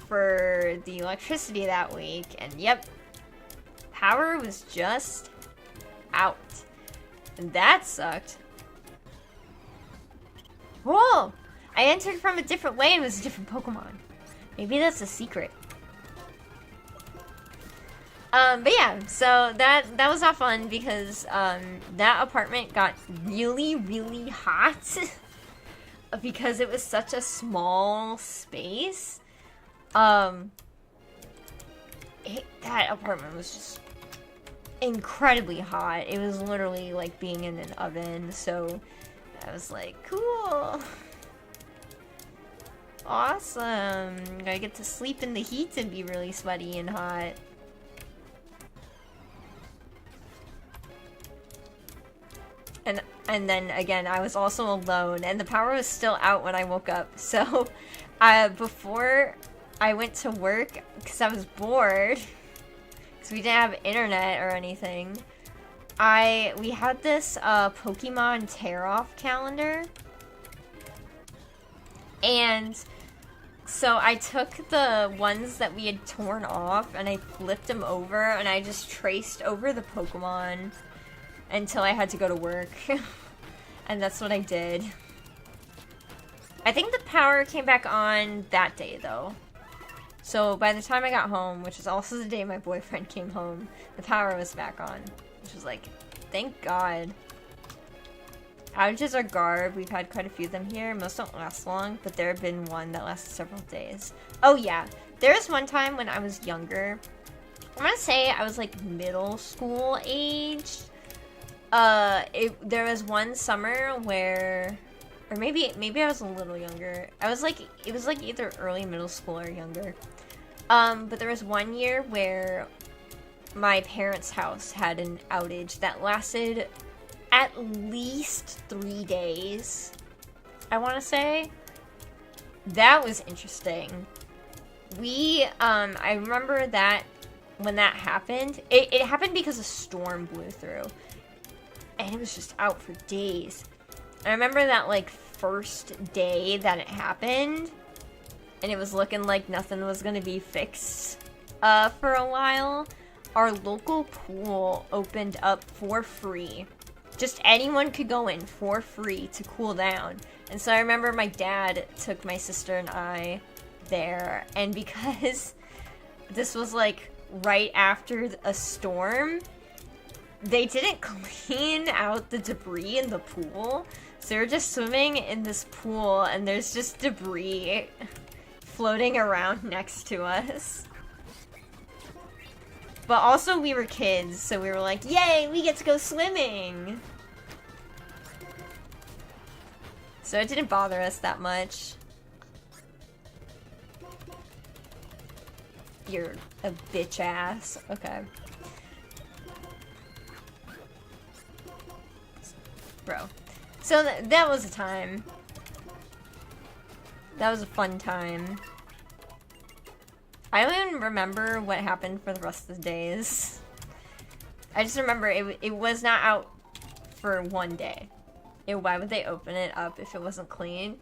for the electricity that week, and yep, power was just out. And that sucked. Whoa! I entered from a different way and it was a different Pokemon. Maybe that's a secret. But yeah, so that was not fun because that apartment got really, really hot because it was such a small space. That apartment was just incredibly hot. It was literally like being in an oven, so I was like, cool. Awesome. I get to sleep in the heat and be really sweaty and hot. And then again, I was also alone, and the power was still out when I woke up. So, before I went to work, because I was bored, because we didn't have internet or anything, we had this Pokemon tear-off calendar. And so I took the ones that we had torn off, and I flipped them over, and I just traced over the Pokemon until I had to go to work. And that's what I did. I think the power came back on that day, though. So by the time I got home, which is also the day my boyfriend came home, the power was back on. Which was like, thank God. Outages are garb. We've had quite a few of them here. Most don't last long, but there have been one that lasted several days. Oh yeah, there was one time when I was younger. I'm gonna say I was like middle school aged. There was one summer where, or maybe I was a little younger. It was like either early middle school or younger. But there was one year where my parents' house had an outage that lasted at least 3 days, I want to say. That was interesting. I remember that when that happened, it happened because a storm blew through. And it was just out for days. I remember that, like, first day that it happened, and it was looking like nothing was gonna be fixed for a while. Our local pool opened up for free. Just anyone could go in for free to cool down. And so I remember my dad took my sister and I there, and because this was, like, right after a storm, they didn't clean out the debris in the pool. So we're just swimming in this pool, and there's just debris floating around next to us. But also we were kids, so we were like, yay, we get to go swimming! So it didn't bother us that much. You're a bitch ass. Okay. Bro. So that was a time. That was a fun time. I don't even remember what happened for the rest of the days. I just remember it was not out for one day. Why would they open it up if it wasn't clean?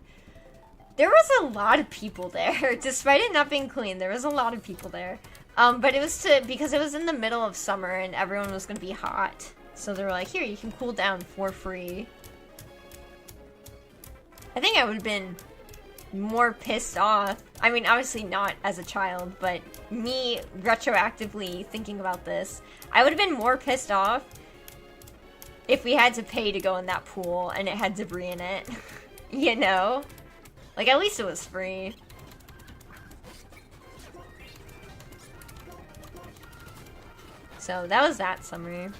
There was a lot of people there. Despite it not being clean, there was a lot of people there. But it was because it was in the middle of summer and everyone was gonna be hot. So they were like, here, you can cool down for free. I think I would have been more pissed off. I mean, obviously not as a child, but me retroactively thinking about this, I would have been more pissed off if we had to pay to go in that pool and it had debris in it. You know? Like, at least it was free. So, that was that summer.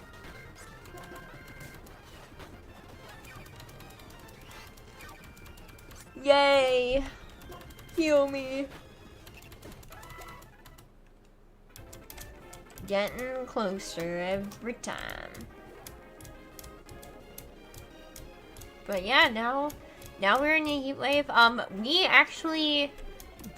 Yay! Heal me. Getting closer every time. But yeah, now we're in a heat wave. We actually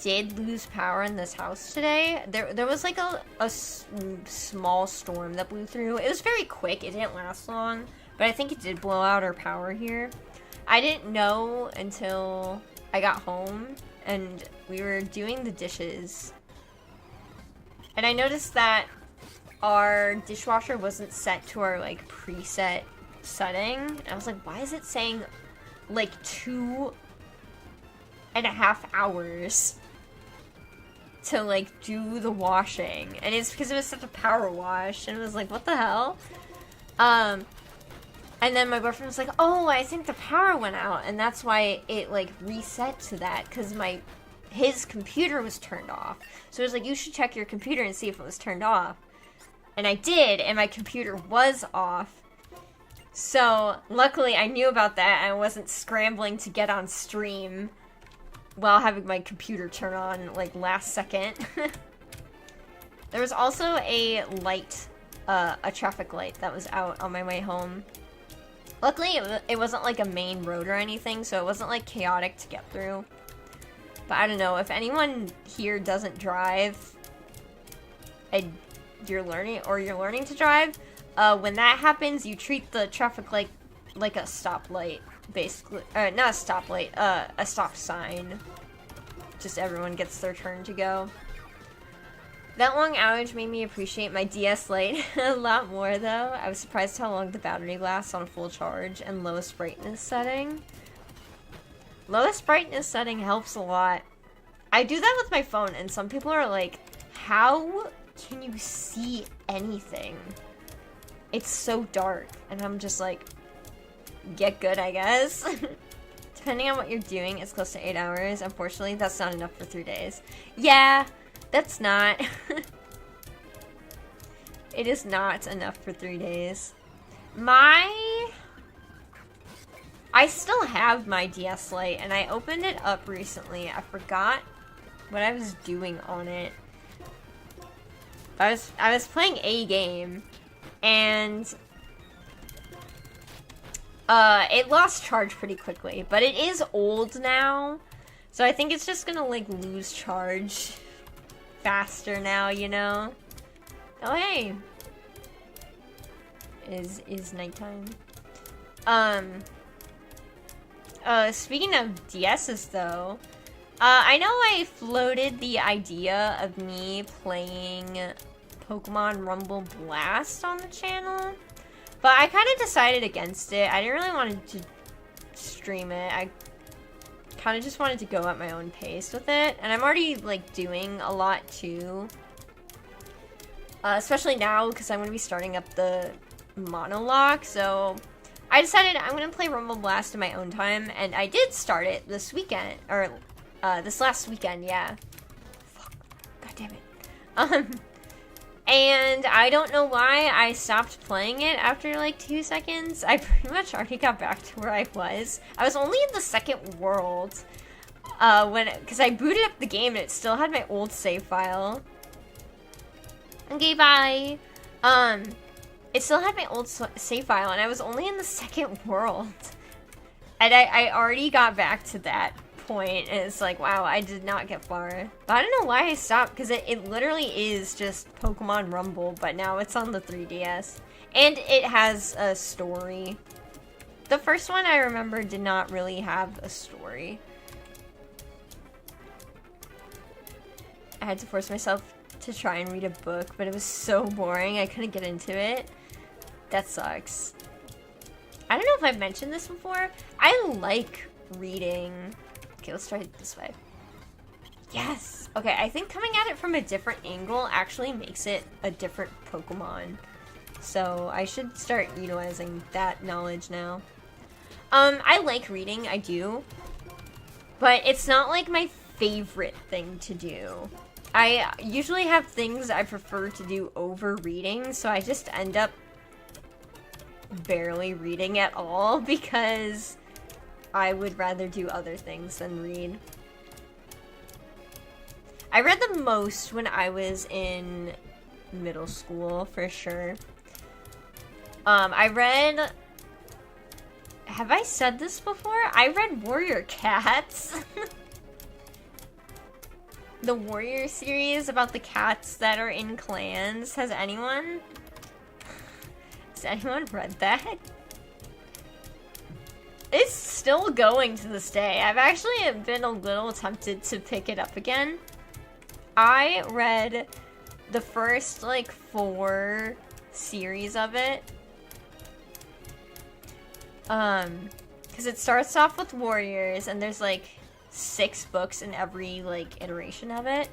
did lose power in this house today. There was like a small storm that blew through. It was very quick. It didn't last long, but I think it did blow out our power here. I didn't know until I got home and we were doing the dishes. And I noticed that our dishwasher wasn't set to our like preset setting. And I was like, why is it saying like 2.5 hours to like do the washing? And it's because it was such a power wash, and it was like, what the hell? And then my boyfriend was like, oh, I think the power went out, and that's why it like reset to that, because his computer was turned off. So it was like, you should check your computer and see if it was turned off. And I did, and my computer was off. So, luckily, I knew about that, and I wasn't scrambling to get on stream while having my computer turn on, like, last second. There was also a light, a traffic light that was out on my way home. Luckily, it wasn't, like, a main road or anything, so it wasn't, like, chaotic to get through. But I don't know, if anyone here doesn't drive, and you're learning to drive, when that happens, you treat the traffic light like a stoplight, basically. Not a stoplight, a stop sign. Just everyone gets their turn to go. That long outage made me appreciate my DS Lite a lot more, though. I was surprised how long the battery lasts on full charge and lowest brightness setting. Lowest brightness setting helps a lot. I do that with my phone, and some people are like, how can you see anything? It's so dark. And I'm just like, get good, I guess. Depending on what you're doing, it's close to 8 hours. Unfortunately, that's not enough for 3 days. Yeah, that's not. It is not enough for 3 days. I still have my DS Lite, and I opened it up recently. I forgot what I was doing on it. I was playing a game, and it lost charge pretty quickly, but it is old now, so I think it's just gonna like lose charge faster now, you know? Oh hey, is nighttime. Speaking of DSs though, I know I floated the idea of me playing Pokemon Rumble Blast on the channel, but I kind of decided against it. I didn't really want to stream it. I kind of just wanted to go at my own pace with it, and I'm already like doing a lot too. Especially now because I'm going to be starting up the monologue, so I decided I'm going to play Rumble Blast in my own time, and I did start it this weekend, or this last weekend, yeah. Fuck. God damn it. And I don't know why I stopped playing it after like 2 seconds. I pretty much already got back to where I was. I was only in the second world, because I booted up the game and it still had my old save file. Okay, bye. It still had my old save file, and I was only in the second world. And I already got back to that point, and it's like, wow, I did not get far. But I don't know why I stopped, because it literally is just Pokemon Rumble, but now it's on the 3DS. And it has a story. The first one I remember did not really have a story. I had to force myself to try and read a book, but it was so boring I couldn't get into it. That sucks. I don't know if I've mentioned this before. I like reading. Okay, let's try it this way. Yes! Okay, I think coming at it from a different angle actually makes it a different Pokemon. So I should start utilizing that knowledge now. I like reading, I do. But it's not like my favorite thing to do. I usually have things I prefer to do over reading, so I just end up barely reading at all because I would rather do other things than read. I read the most when I was in middle school, for sure. I read... Have I said this before? I read Warrior Cats. The Warrior series about the cats that are in clans. Has anyone read that? It's still going to this day. I've actually been a little tempted to pick it up again. I read the first, like, 4 series of it. Because it starts off with Warriors, and there's, like, 6 books in every, like, iteration of it.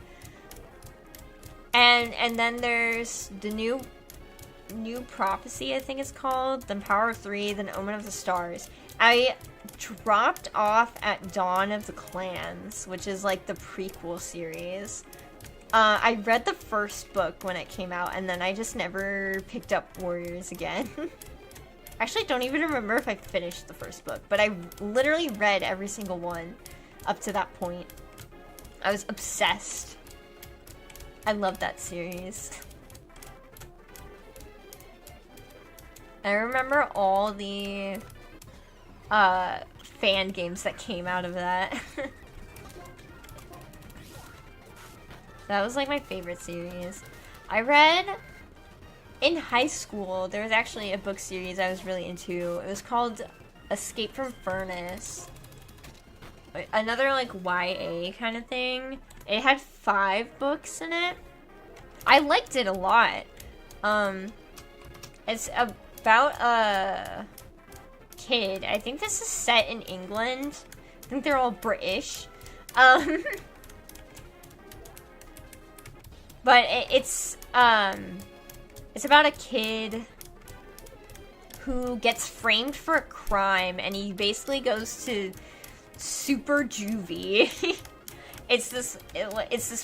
And then there's the new Prophecy, I think it's called, then Power of 3, then Omen of the Stars. I dropped off at Dawn of the Clans, which is, like, the prequel series. I read the first book when it came out, and then I just never picked up Warriors again. Actually, don't even remember if I finished the first book, but I literally read every single one up to that point. I was obsessed. I love that series. I remember all the fan games that came out of that. That was like my favorite series. I read in high school, there was actually a book series I was really into. It was called Escape from Furnace. Another like YA kind of thing. It had 5 books in it. I liked it a lot. It's about a kid. I think this is set in England. I think they're all British. But it's about a kid who gets framed for a crime, and he basically goes to super juvie. It's this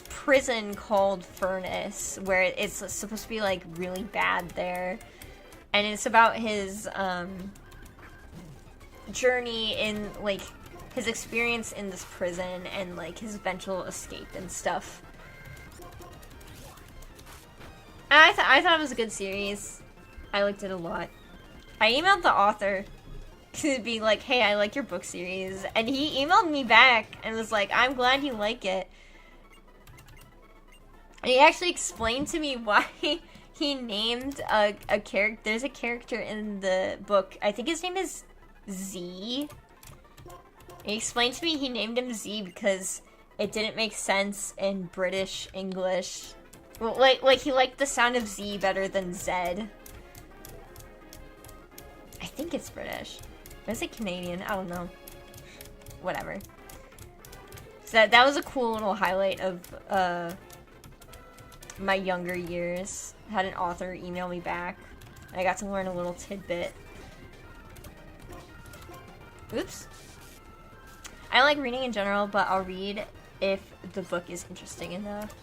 prison called Furnace, where it's supposed to be like really bad there, and it's about his journey in like his experience in this prison and like his eventual escape and stuff. And I thought it was a good series. I liked it a lot. I emailed the author to be like, hey, I like your book series. And he emailed me back and was like, I'm glad you like it. And he actually explained to me why he named a character. There's a character in the book. I think his name is Z. He explained to me he named him Z because it didn't make sense in British English. Well, like he liked the sound of Z better than Zed. I think it's British. Or is it Canadian? I don't know. Whatever. So that was a cool little highlight of my younger years. I had an author email me back. I got to learn a little tidbit. Oops. I like reading in general, but I'll read if the book is interesting enough.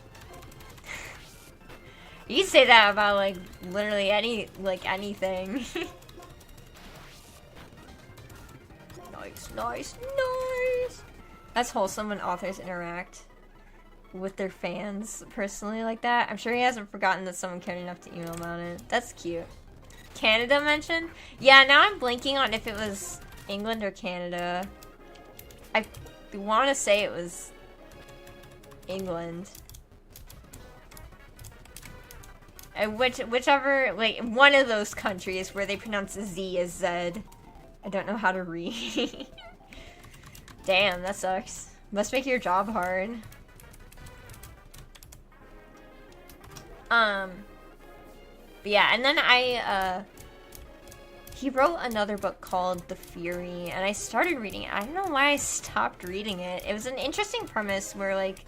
You can say that about, like, literally anything. Nice. That's wholesome when authors interact with their fans personally like that. I'm sure he hasn't forgotten that someone cared enough to email about it. That's cute. Canada mentioned? Yeah, now I'm blanking on if it was England or Canada. I want to say it was England. Whichever, like, one of those countries where they pronounce a Z as Z. I don't know how to read. Damn, that sucks. Must make your job hard. But yeah, and then he wrote another book called The Fury, and I started reading it. I don't know why I stopped reading it. It was an interesting premise where, like,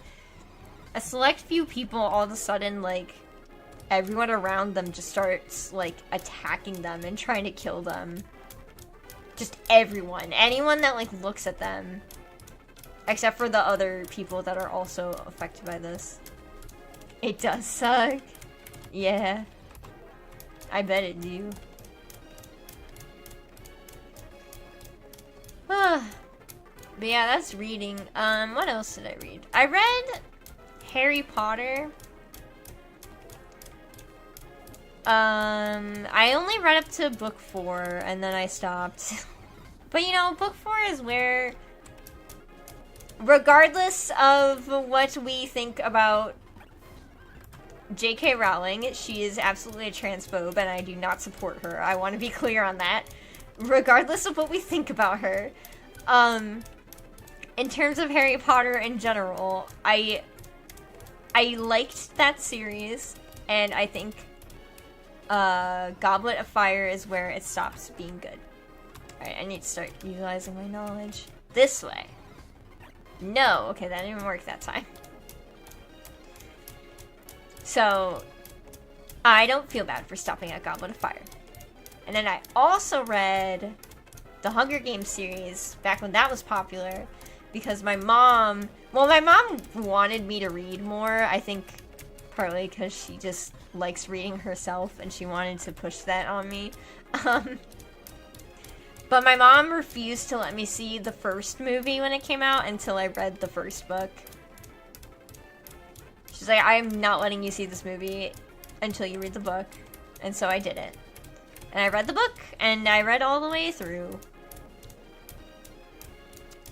a select few people all of a sudden, like, everyone around them just starts, like, attacking them and trying to kill them. Just everyone. Anyone that, like, looks at them. Except for the other people that are also affected by this. It does suck. Yeah. I bet it do. But yeah, that's reading. What else did I read? I read Harry Potter. I only read up to book 4 and then I stopped. But you know, book 4 is where, regardless of what we think about J.K. Rowling, she is absolutely a transphobe and I do not support her. I want to be clear on that. Regardless of what we think about her. In terms of Harry Potter in general, I liked that series, and I think Goblet of Fire is where it stops being good. Alright, I need to start utilizing my knowledge. This way. No, okay, that didn't work that time. So, I don't feel bad for stopping at Goblet of Fire. And then I also read the Hunger Games series back when that was popular because my mom wanted me to read more, I think partly because she just likes reading herself and she wanted to push that on me. But my mom refused to let me see the first movie when it came out until I read the first book. She's like, I'm not letting you see this movie until you read the book. And so I did it. And I read the book, and I read all the way through.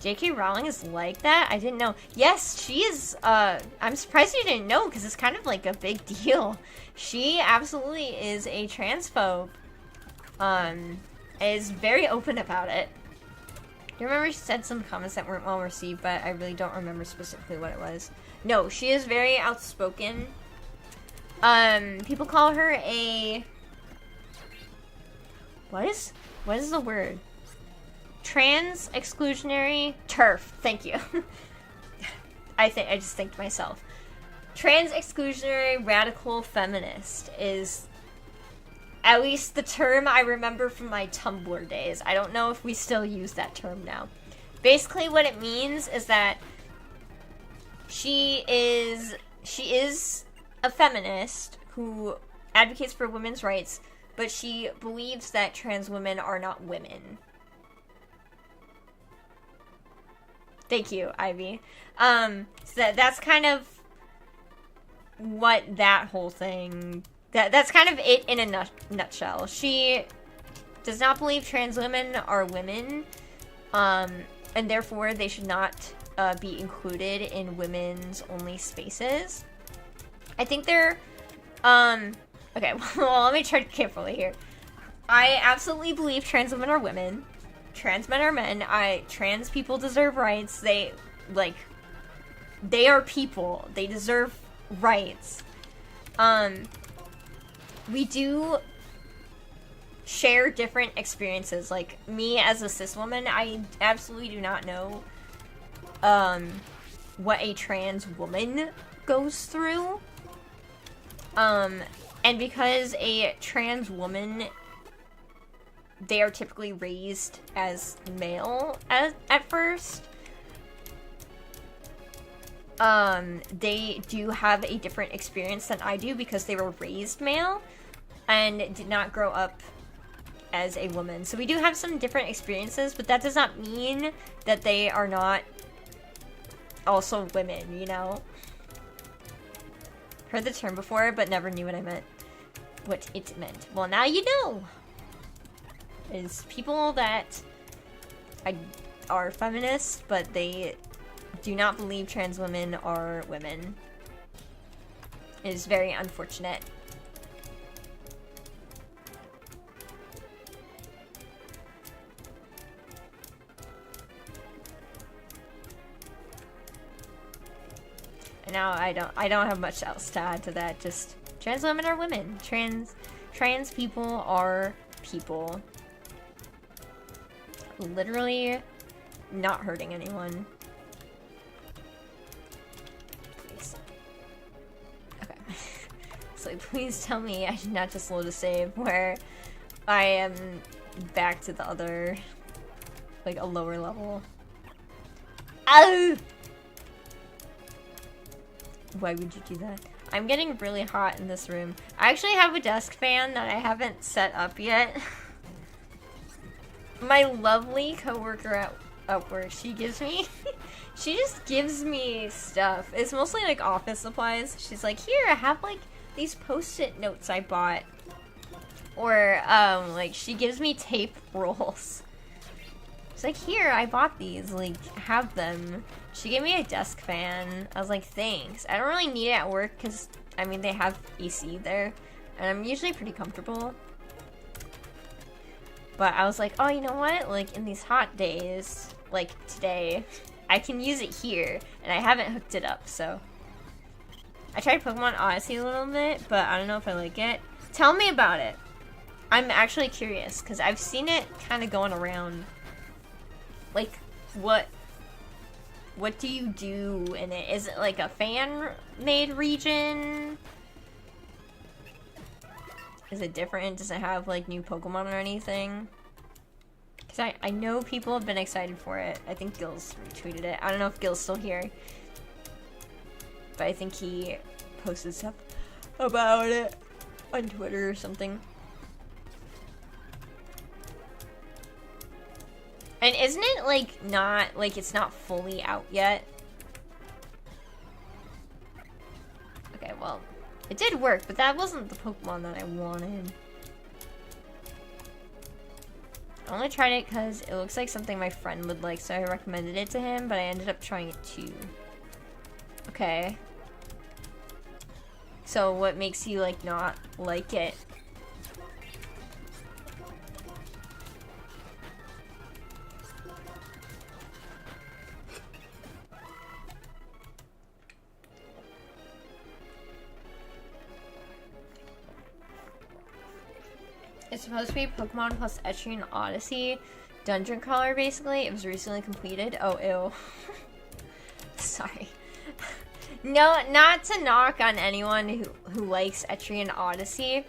J.K. Rowling is like that? I didn't know. Yes, she is, I'm surprised you didn't know, because it's kind of like a big deal. She absolutely is a transphobe. Is very open about it. I remember she said some comments that weren't well received, but I really don't remember specifically what it was. No, she is very outspoken. People call her a... What is the word? Trans exclusionary turf. Thank you. I just think to myself. Trans exclusionary radical feminist is at least the term I remember from my Tumblr days. I don't know if we still use that term now. Basically what it means is that she is a feminist who advocates for women's rights, but she believes that trans women are not women. Thank you, Ivy. So that's kind of what that whole thing... That's kind of it in a nutshell. She does not believe trans women are women, and therefore they should not be included in women's only spaces. I think they're... Okay, well, let me tread carefully here. I absolutely believe trans women are women. Trans men are men. Trans people deserve rights. They are people. They deserve rights. We do share different experiences. Like, me as a cis woman, I absolutely do not know what a trans woman goes through. And because a trans woman, they are typically raised as male at first. They do have a different experience than I do because they were raised male and did not grow up as a woman. So we do have some different experiences, but that does not mean that they are not also women, you know? Heard the term before, but never knew what it meant. Well, now you know! Is people that are feminists, but they do not believe trans women are women. It is very unfortunate. Now I don't have much else to add to that. Just trans women are women. Trans people are people. Literally not hurting anyone. Please. Okay. So please tell me I did not just load a save where I am back to the other, like, a lower level. Oh! Why would you do that? I'm getting really hot in this room. I actually have a desk fan that I haven't set up yet. My lovely coworker at work, she she just gives me stuff. It's mostly like office supplies. She's like, here, I have like these post-it notes I bought. Or, like, she gives me tape rolls. She's like, here, I bought these, like, have them. She gave me a desk fan. I was like, thanks. I don't really need it at work because, I mean, they have AC there. And I'm usually pretty comfortable. But I was like, oh, you know what? Like, in these hot days, like today, I can use it here. And I haven't hooked it up, so. I tried Pokemon Odyssey a little bit, but I don't know if I like it. Tell me about it. I'm actually curious, because I've seen it kind of going around. Like, what do you do in it? Is it like a fan-made region? Is it different? Does it have, like, new Pokemon or anything? Because I know people have been excited for it. I think Gil's retweeted it. I don't know if Gil's still here. But I think he posted stuff about it on Twitter or something. And isn't it, like, not, like, it's not fully out yet? Okay, well, it did work, but that wasn't the Pokemon that I wanted. I only tried it because it looks like something my friend would like, so I recommended it to him, but I ended up trying it too. Okay. So what makes you, like, not like it? It's supposed to be Pokemon plus Etrian Odyssey dungeon crawler, basically. It was recently completed. Oh, ew. Sorry. No, not to knock on anyone who likes Etrian Odyssey.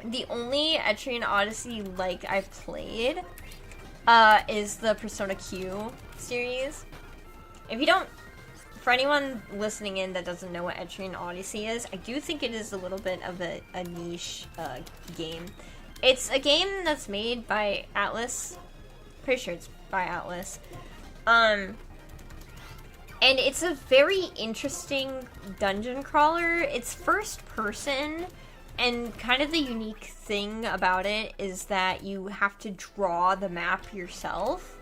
The only Etrian Odyssey, like, I've played is the Persona Q series. If you don't... For anyone listening in that doesn't know what Etrian Odyssey is, I do think it is a little bit of a niche game. It's a game that's made by Atlas. Pretty sure it's by Atlas. And it's a very interesting dungeon crawler. It's first person, and kind of the unique thing about it is that you have to draw the map yourself.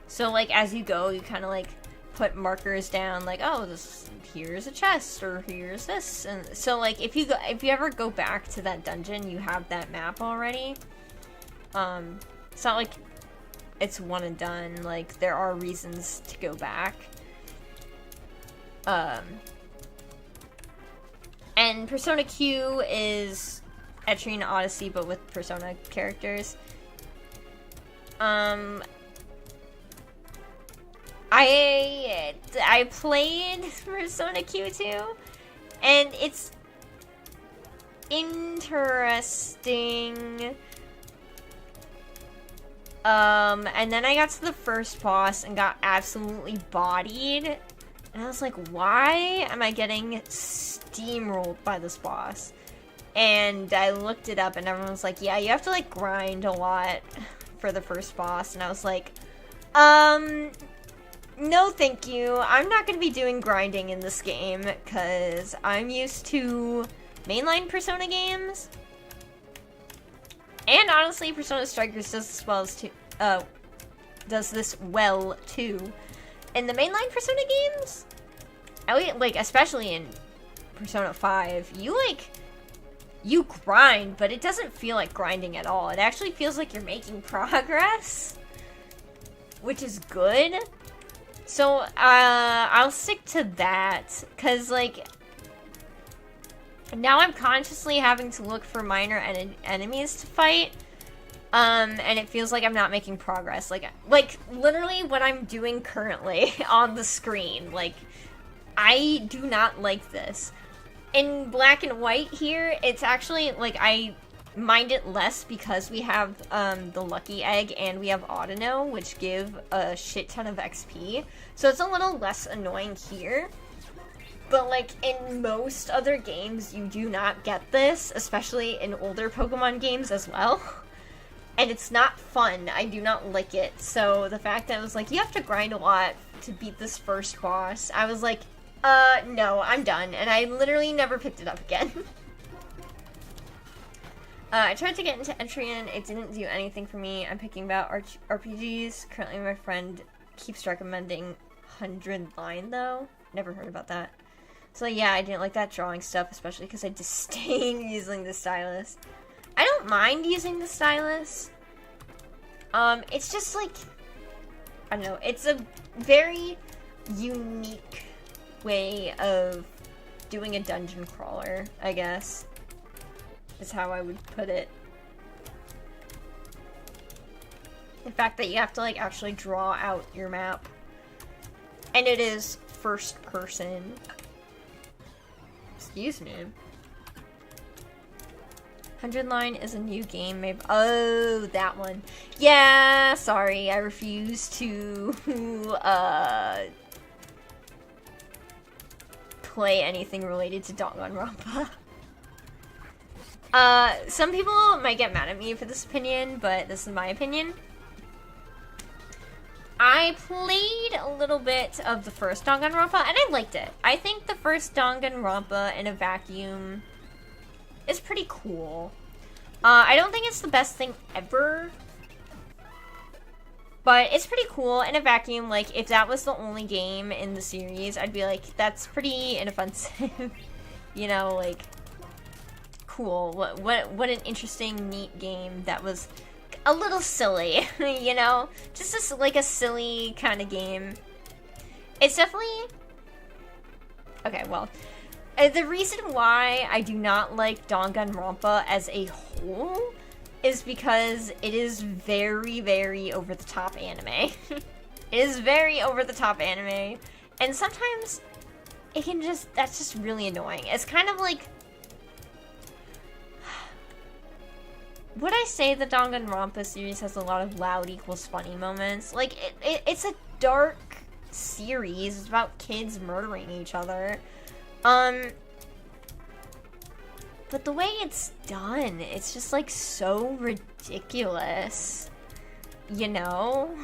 So, like, as you go, you kind of, like, put markers down, like, oh, here's a chest, or here's this, and so, like, if you ever go back to that dungeon, you have that map already. It's not like it's one and done. Like, there are reasons to go back. And Persona Q is Etrian Odyssey, but with Persona characters. I played Persona Q2, and it's interesting. And then I got to the first boss and got absolutely bodied. And I was like, why am I getting steamrolled by this boss? And I looked it up, and everyone was like, yeah, you have to, like, grind a lot for the first boss. And I was like, no thank you. I'm not going to be doing grinding in this game, because I'm used to mainline Persona games. And honestly, Persona Strikers does this well too. In the mainline Persona games, especially in Persona 5, you grind, but it doesn't feel like grinding at all. It actually feels like you're making progress, which is good. So, I'll stick to that, because, like, now I'm consciously having to look for minor enemies to fight, and it feels like I'm not making progress. Like, literally what I'm doing currently on the screen. Like, I do not like this. In black and white here, it's actually, like, I mind it less because we have, the lucky egg and we have Audino, which give a shit ton of XP. So it's a little less annoying here. But, like, in most other games, you do not get this, especially in older Pokemon games as well. And it's not fun. I do not like it. So the fact that I was like, you have to grind a lot to beat this first boss, I was like, no, I'm done. And I literally never picked it up again. I tried to get into Etrian. It didn't do anything for me. I'm picking about RPGs. Currently, my friend keeps recommending 100 Line, though. Never heard about that. So yeah, I didn't like that drawing stuff, especially because I disdain using the stylus. I don't mind using the stylus. It's just like, I don't know, it's a very unique way of doing a dungeon crawler, I guess, is how I would put it. The fact that you have to, like, actually draw out your map. And it is first person. Excuse me. 100 Line is a new game made. Oh, that one. Yeah, sorry, I refuse to play anything related to Danganronpa. Some people might get mad at me for this opinion, but this is my opinion. I played a little bit of the first Danganronpa, and I liked it. I think the first Danganronpa in a vacuum is pretty cool. I don't think it's the best thing ever, but it's pretty cool in a vacuum. Like, if that was the only game in the series, I'd be like, that's pretty inoffensive. You know, like, cool. What an interesting, neat game that was a little silly, you know? Just like a silly kind of game. It's definitely... Okay, well... the reason why I do not like Danganronpa as a whole is because it is very, very over-the-top anime. It is very over-the-top anime. And sometimes it can just... That's just really annoying. It's kind of like... Would I say the Danganronpa series has a lot of loud equals funny moments? Like, it's a dark series. It's about kids murdering each other. But the way it's done, it's just, like, so ridiculous. You know?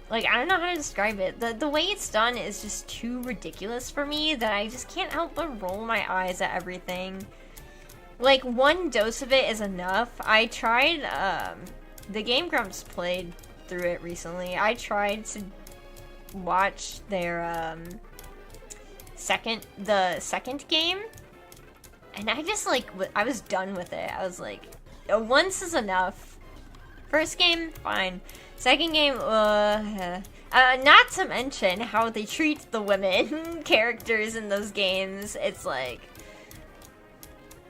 Like, I don't know how to describe it. The way it's done is just too ridiculous for me that I just can't help but roll my eyes at everything. Like, one dose of it is enough. I tried, the Game Grumps played through it recently. I tried to watch their, the second game, and I just, like, I was done with it. I was like, once is enough. First game, fine. Second game, not to mention how they treat the women characters in those games. It's like,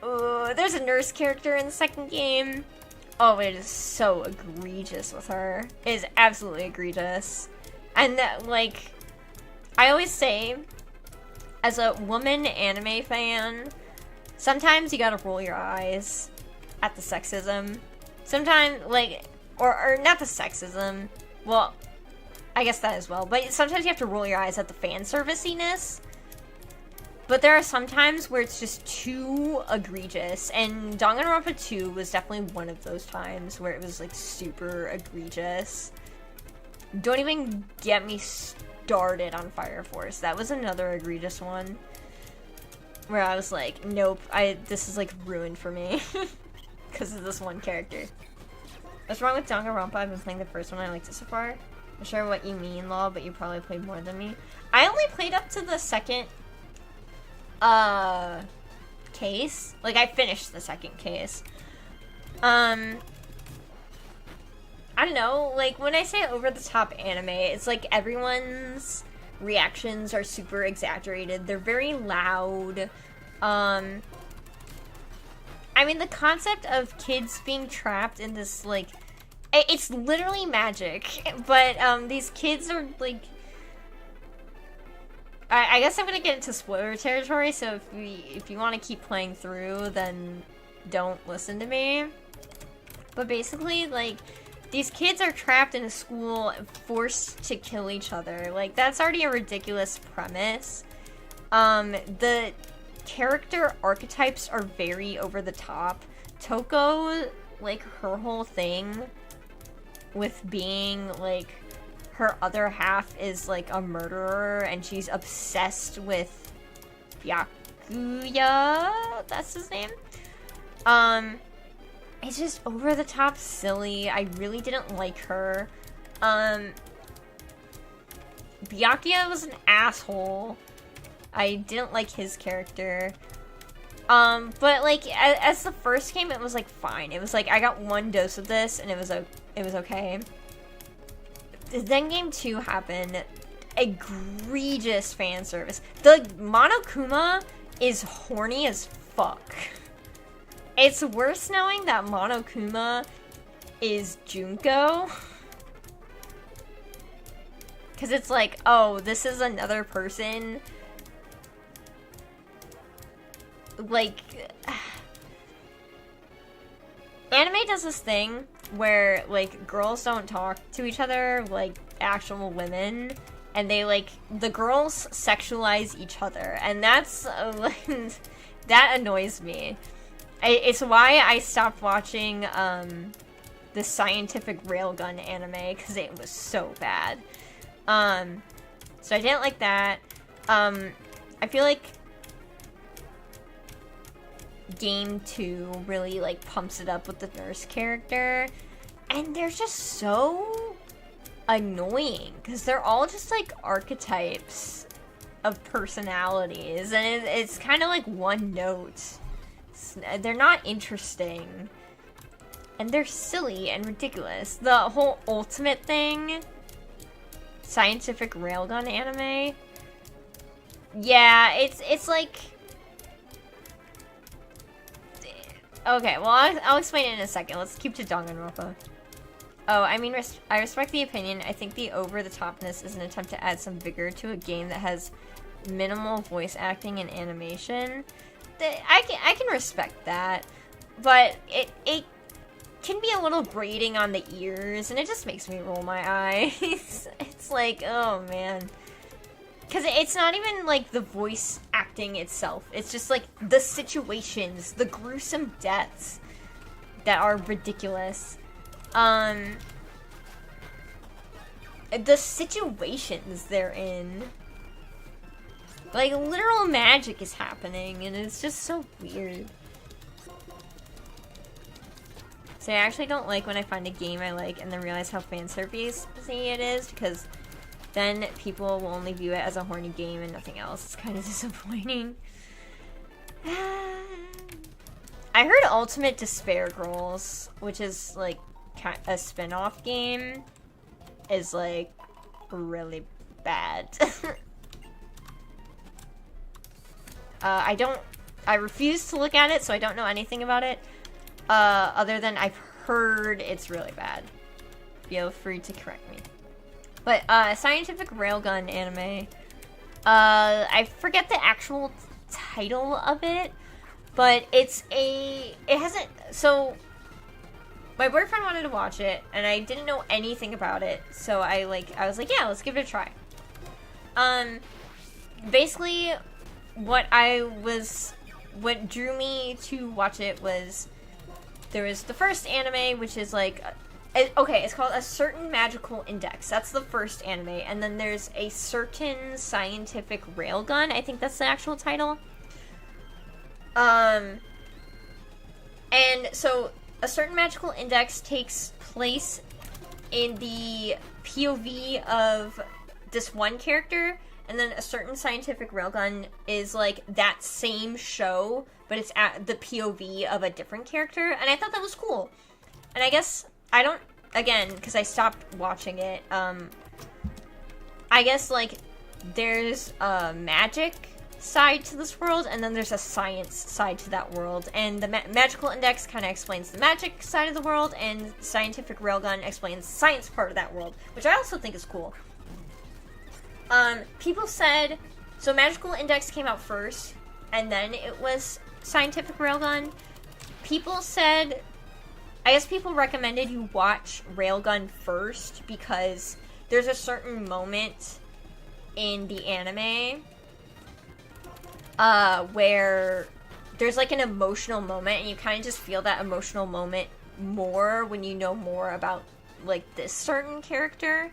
there's a nurse character in the second game. Oh, it is so egregious with her. It is absolutely egregious. And that, like, I always say, as a woman anime fan, sometimes you gotta roll your eyes at the sexism. Sometimes, like, or not the sexism. Well, I guess that as well. But sometimes you have to roll your eyes at the fan serviciness. But there are some times where it's just too egregious, and Danganronpa 2 was definitely one of those times where it was, like, super egregious. Don't even get me started on Fire Force. That was another egregious one, where I was like, nope, this is, like, ruined for me, because of this one character. What's wrong with Danganronpa? I've been playing the first one, I liked it so far. I'm sure what you mean, Law, but you probably played more than me. I only played up to the second case. Like, I finished the second case. I don't know, like, when I say over-the-top anime, it's like everyone's reactions are super exaggerated. They're very loud. I mean, the concept of kids being trapped in this, like, it's literally magic, but, these kids are, like, I guess I'm gonna get into spoiler territory, so if you want to keep playing through, then don't listen to me. But basically, like, these kids are trapped in a school, forced to kill each other. Like, that's already a ridiculous premise. The character archetypes are very over the top. Toko, like, her whole thing with being, like, her other half is, like, a murderer, and she's obsessed with Byakuya, that's his name. It's just over the top silly. I really didn't like her. Byakuya was an asshole. I didn't like his character. But, like, as the first game, it was, like, fine. It was, like, I got one dose of this, and it was okay. Then game 2 happened. Egregious fan service. The Monokuma is horny as fuck. It's worse knowing that Monokuma is Junko. Because it's like, oh, this is another person. Like, anime does this thing where, like, girls don't talk to each other like actual women, and they, like, the girls sexualize each other, and that's, that annoys me. It's why I stopped watching, the scientific railgun anime, because it was so bad. So I didn't like that. I feel like game 2 really, like, pumps it up with the nurse character, and they're just so annoying because they're all just, like, archetypes of personalities, and it's kind of like one note. They're not interesting, and they're silly and ridiculous. The whole ultimate thing, scientific railgun anime, yeah, it's like, okay, well, I'll explain it in a second. Let's keep to Danganronpa. Oh, I mean, I respect the opinion. I think the over-the-topness is an attempt to add some vigor to a game that has minimal voice acting and animation. I can respect that, but it can be a little grating on the ears, and it just makes me roll my eyes. It's like, oh, man. Because it's not even, like, the voice acting itself. It's just, like, the situations, the gruesome deaths that are ridiculous. The situations they're in. Like, literal magic is happening, and it's just so weird. So I actually don't like when I find a game I like and then realize how fanservice it is, because then people will only view it as a horny game and nothing else. It's kind of disappointing. I heard Ultimate Despair Girls, which is, like, a spin-off game, is, like, really bad. I refuse to look at it, so I don't know anything about it, other than I've heard it's really bad. Feel free to correct me. But, scientific railgun anime, I forget the actual title of it, but so, my boyfriend wanted to watch it, and I didn't know anything about it, so I was like, yeah, let's give it a try. Basically, what drew me to watch it was, there was the first anime, which is like, okay, it's called A Certain Magical Index. That's the first anime, and then there's A Certain Scientific Railgun. I think that's the actual title. And so, A Certain Magical Index takes place in the POV of this one character, and then A Certain Scientific Railgun is, like, that same show, but it's at the POV of a different character, and I thought that was cool. And I guess, I don't again, because I stopped watching it, I guess, like, there's a magic side to this world, and then there's a science side to that world, and the magical index kind of explains the magic side of the world, and scientific railgun explains the science part of that world, which I also think is cool. People said, so magical index came out first, and then it was scientific railgun. People said, I guess people recommended you watch railgun first, because there's a certain moment in the anime where there's like an emotional moment, and you kind of just feel that emotional moment more when you know more about like this certain character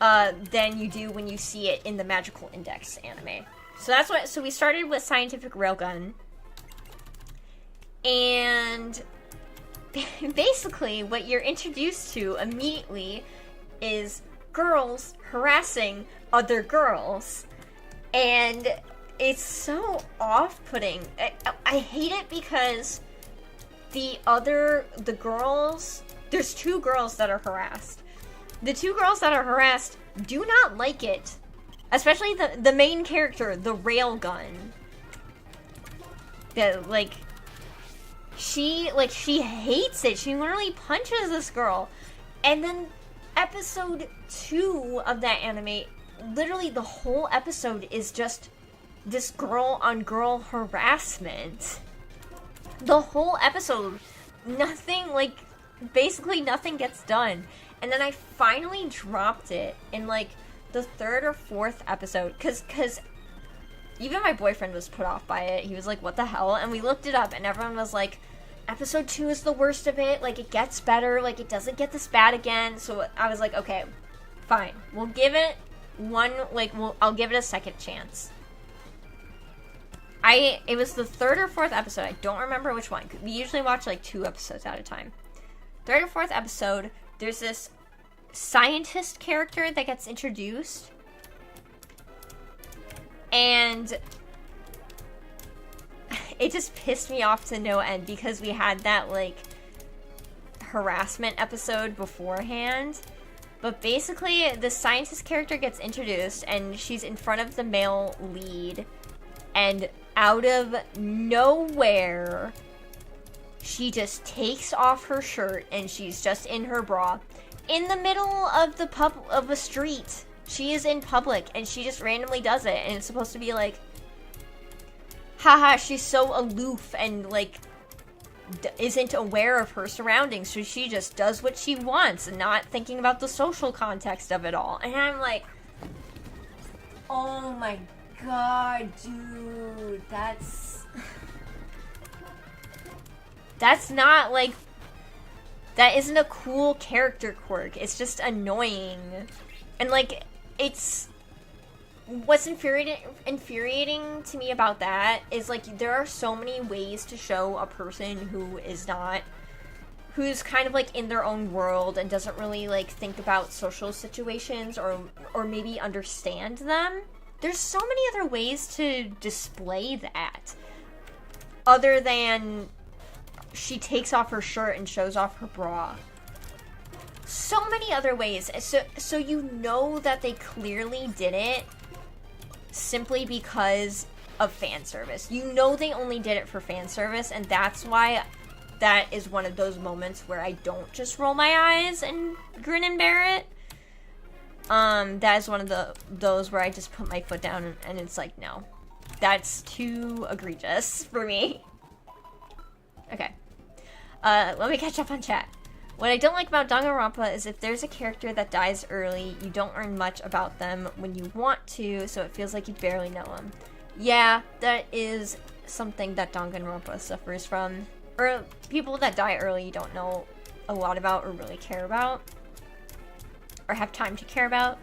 than you do when you see it in the magical index anime. So that's what, so we started with scientific railgun, and basically what you're introduced to immediately is girls harassing other girls, and it's so off-putting. I hate it because the girls, there's two girls that are harassed. The two girls that are harassed do not like it. Especially the main character, the railgun. She hates it. She literally punches this girl. And then episode 2 of that anime, literally the whole episode is just this girl-on-girl harassment. The whole episode, basically nothing gets done. And then I finally dropped it in, like, the 3rd or 4th episode, because even my boyfriend was put off by it. He was like, what the hell? And we looked it up, and everyone was like, episode 2 is the worst of it, like, it gets better, like, it doesn't get this bad again. So I was like, okay, fine, we'll give it I'll give it a second chance. It was the 3rd or 4th episode, I don't remember which one. We usually watch, like, 2 episodes at a time. 3rd or 4th episode, there's this scientist character that gets introduced, and it just pissed me off to no end, because we had that, like, harassment episode beforehand. But basically, the scientist character gets introduced, and she's in front of the male lead, and out of nowhere, she just takes off her shirt, and she's just in her bra in the middle of the street. She is in public, and she just randomly does it, and it's supposed to be like, haha, she's so aloof and, like, isn't aware of her surroundings, so she just does what she wants and not thinking about the social context of it all. And I'm like, oh my god, dude, that's not, like, that isn't a cool character quirk. It's just annoying. And, like, what's infuriating to me about that is, like, there are so many ways to show a person who's kind of, like, in their own world and doesn't really, like, think about social situations or maybe understand them. There's so many other ways to display that other than she takes off her shirt and shows off her bra. So many other ways. So you know that they clearly did it simply because of fan service. You know they only did it for fan service, and that's why that is one of those moments where I don't just roll my eyes and grin and bear it. That is one of those where I just put my foot down and it's like, no. That's too egregious for me. Okay. Let me catch up on chat. What I don't like about Danganronpa is if there's a character that dies early, you don't learn much about them when you want to, so it feels like you barely know them. Yeah, that is something that Danganronpa suffers from. Or people that die early you don't know a lot about or really care about. Or have time to care about.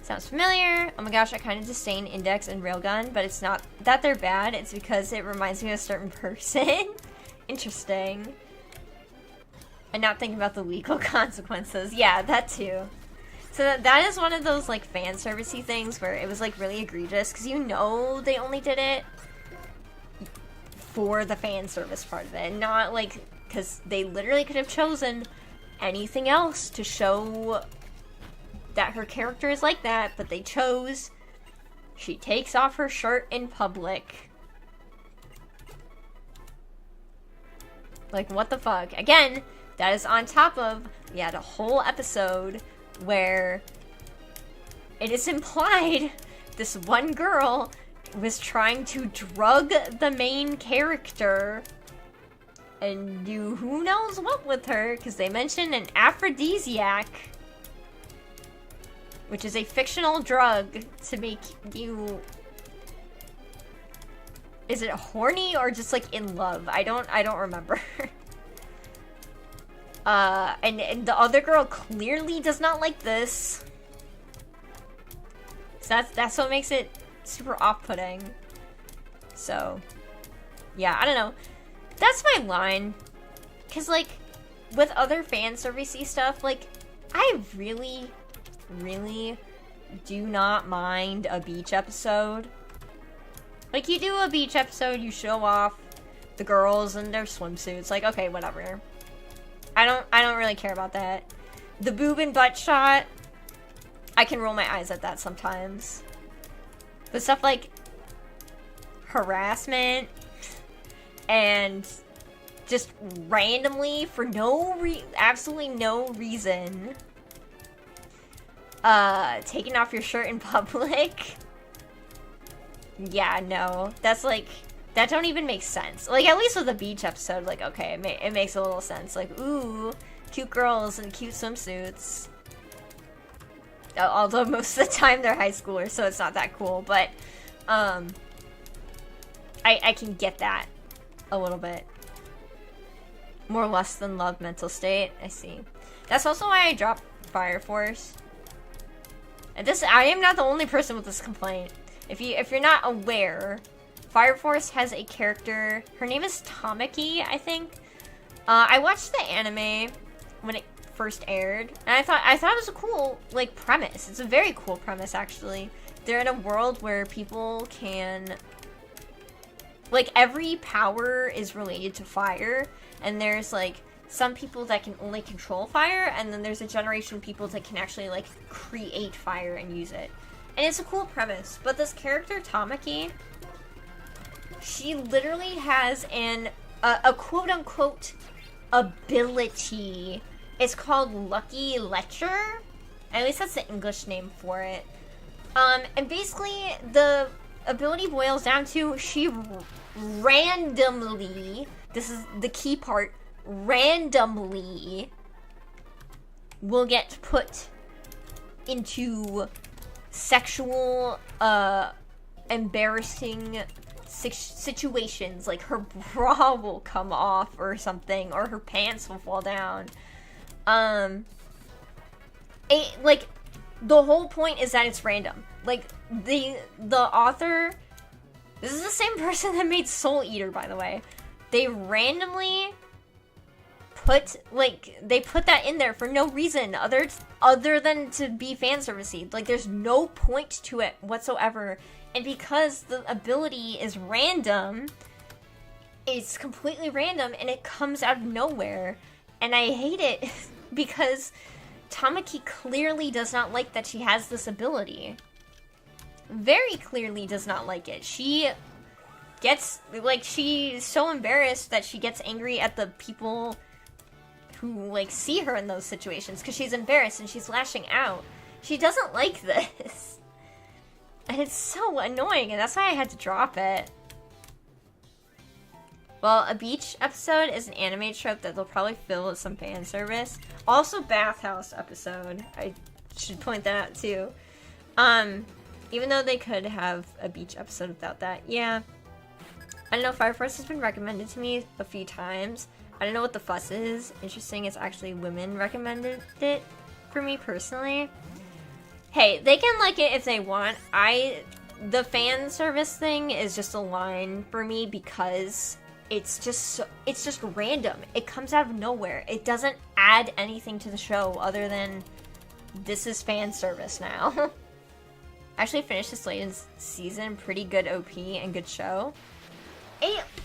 Sounds familiar. Oh my gosh, I kind of disdain Index and Railgun, but it's not that they're bad, it's because it reminds me of a certain person. Interesting. And not thinking about the legal consequences. Yeah, that too. So that is one of those, like, fan servicey things where it was, like, really egregious, because you know they only did it for the fan service part of it, and not, like, because they literally could have chosen anything else to show that her character is like that, but they chose she takes off her shirt in public. Like, what the fuck? Again, that is on top of, we had a whole episode where it is implied this one girl was trying to drug the main character and do who knows what with her, because they mention an aphrodisiac, which is a fictional drug to make you... Is it horny or just like in love? I don't remember. And the other girl clearly does not like this. So that's what makes it super off-putting. So, yeah, I don't know. That's my line. Because, like, with other fan servicey stuff, like, I really do not mind a beach episode. Like, you do a beach episode, you show off the girls in their swimsuits. Like, okay, whatever. I don't really care about that. The boob and butt shot, I can roll my eyes at that sometimes. But stuff like harassment and just randomly, for absolutely no reason, taking off your shirt in public. Yeah, no. That's like, that don't even make sense. Like, at least with the beach episode, like, okay, it makes a little sense. Like, ooh, cute girls in cute swimsuits. Although most of the time they're high schoolers, so it's not that cool. But, I can get that a little bit. More less than love mental state. I see. That's also why I dropped Fire Force. And I am not the only person with this complaint. If you're not aware, Fire Force has a character. Her name is Tamaki, I think. I watched the anime when it first aired, and I thought it was a cool, like, premise. It's a very cool premise, actually. They're in a world where people can, like, every power is related to fire, and there's, like, some people that can only control fire, and then there's a generation of people that can actually, like, create fire and use it. And it's a cool premise, but this character, Tamaki, she literally has a quote-unquote ability. It's called Lucky Lecher. At least that's the English name for it. And basically, the ability boils down to she randomly, this is the key part, randomly will get put into sexual, embarrassing situations. Like, her bra will come off or something, or her pants will fall down. Like, the whole point is that it's random. Like, the author, this is the same person that made Soul Eater, by the way. They randomly put that in there for no reason other than to be fan servicey. Like, there's no point to it whatsoever. And because the ability is random, it's completely random, and it comes out of nowhere. And I hate it because Tamaki clearly does not like that she has this ability. Very clearly does not like it. She gets, like, she's so embarrassed that she gets angry at the people who, like, see her in those situations because she's embarrassed and she's lashing out. She doesn't like this. And it's so annoying, and that's why I had to drop it. Well, a beach episode is an anime trope that they'll probably fill with some fan service. Also, bathhouse episode. I should point that out, too. Even though they could have a beach episode without that. Yeah. I don't know, Fire Force has been recommended to me a few times. I don't know what the fuss is. Interesting, it's actually women recommended it for me personally. Hey, they can like it if they want. The fan service thing is just a line for me because it's just random. It comes out of nowhere. It doesn't add anything to the show other than this is fan service now. Actually finished this latest season. Pretty good OP and good show.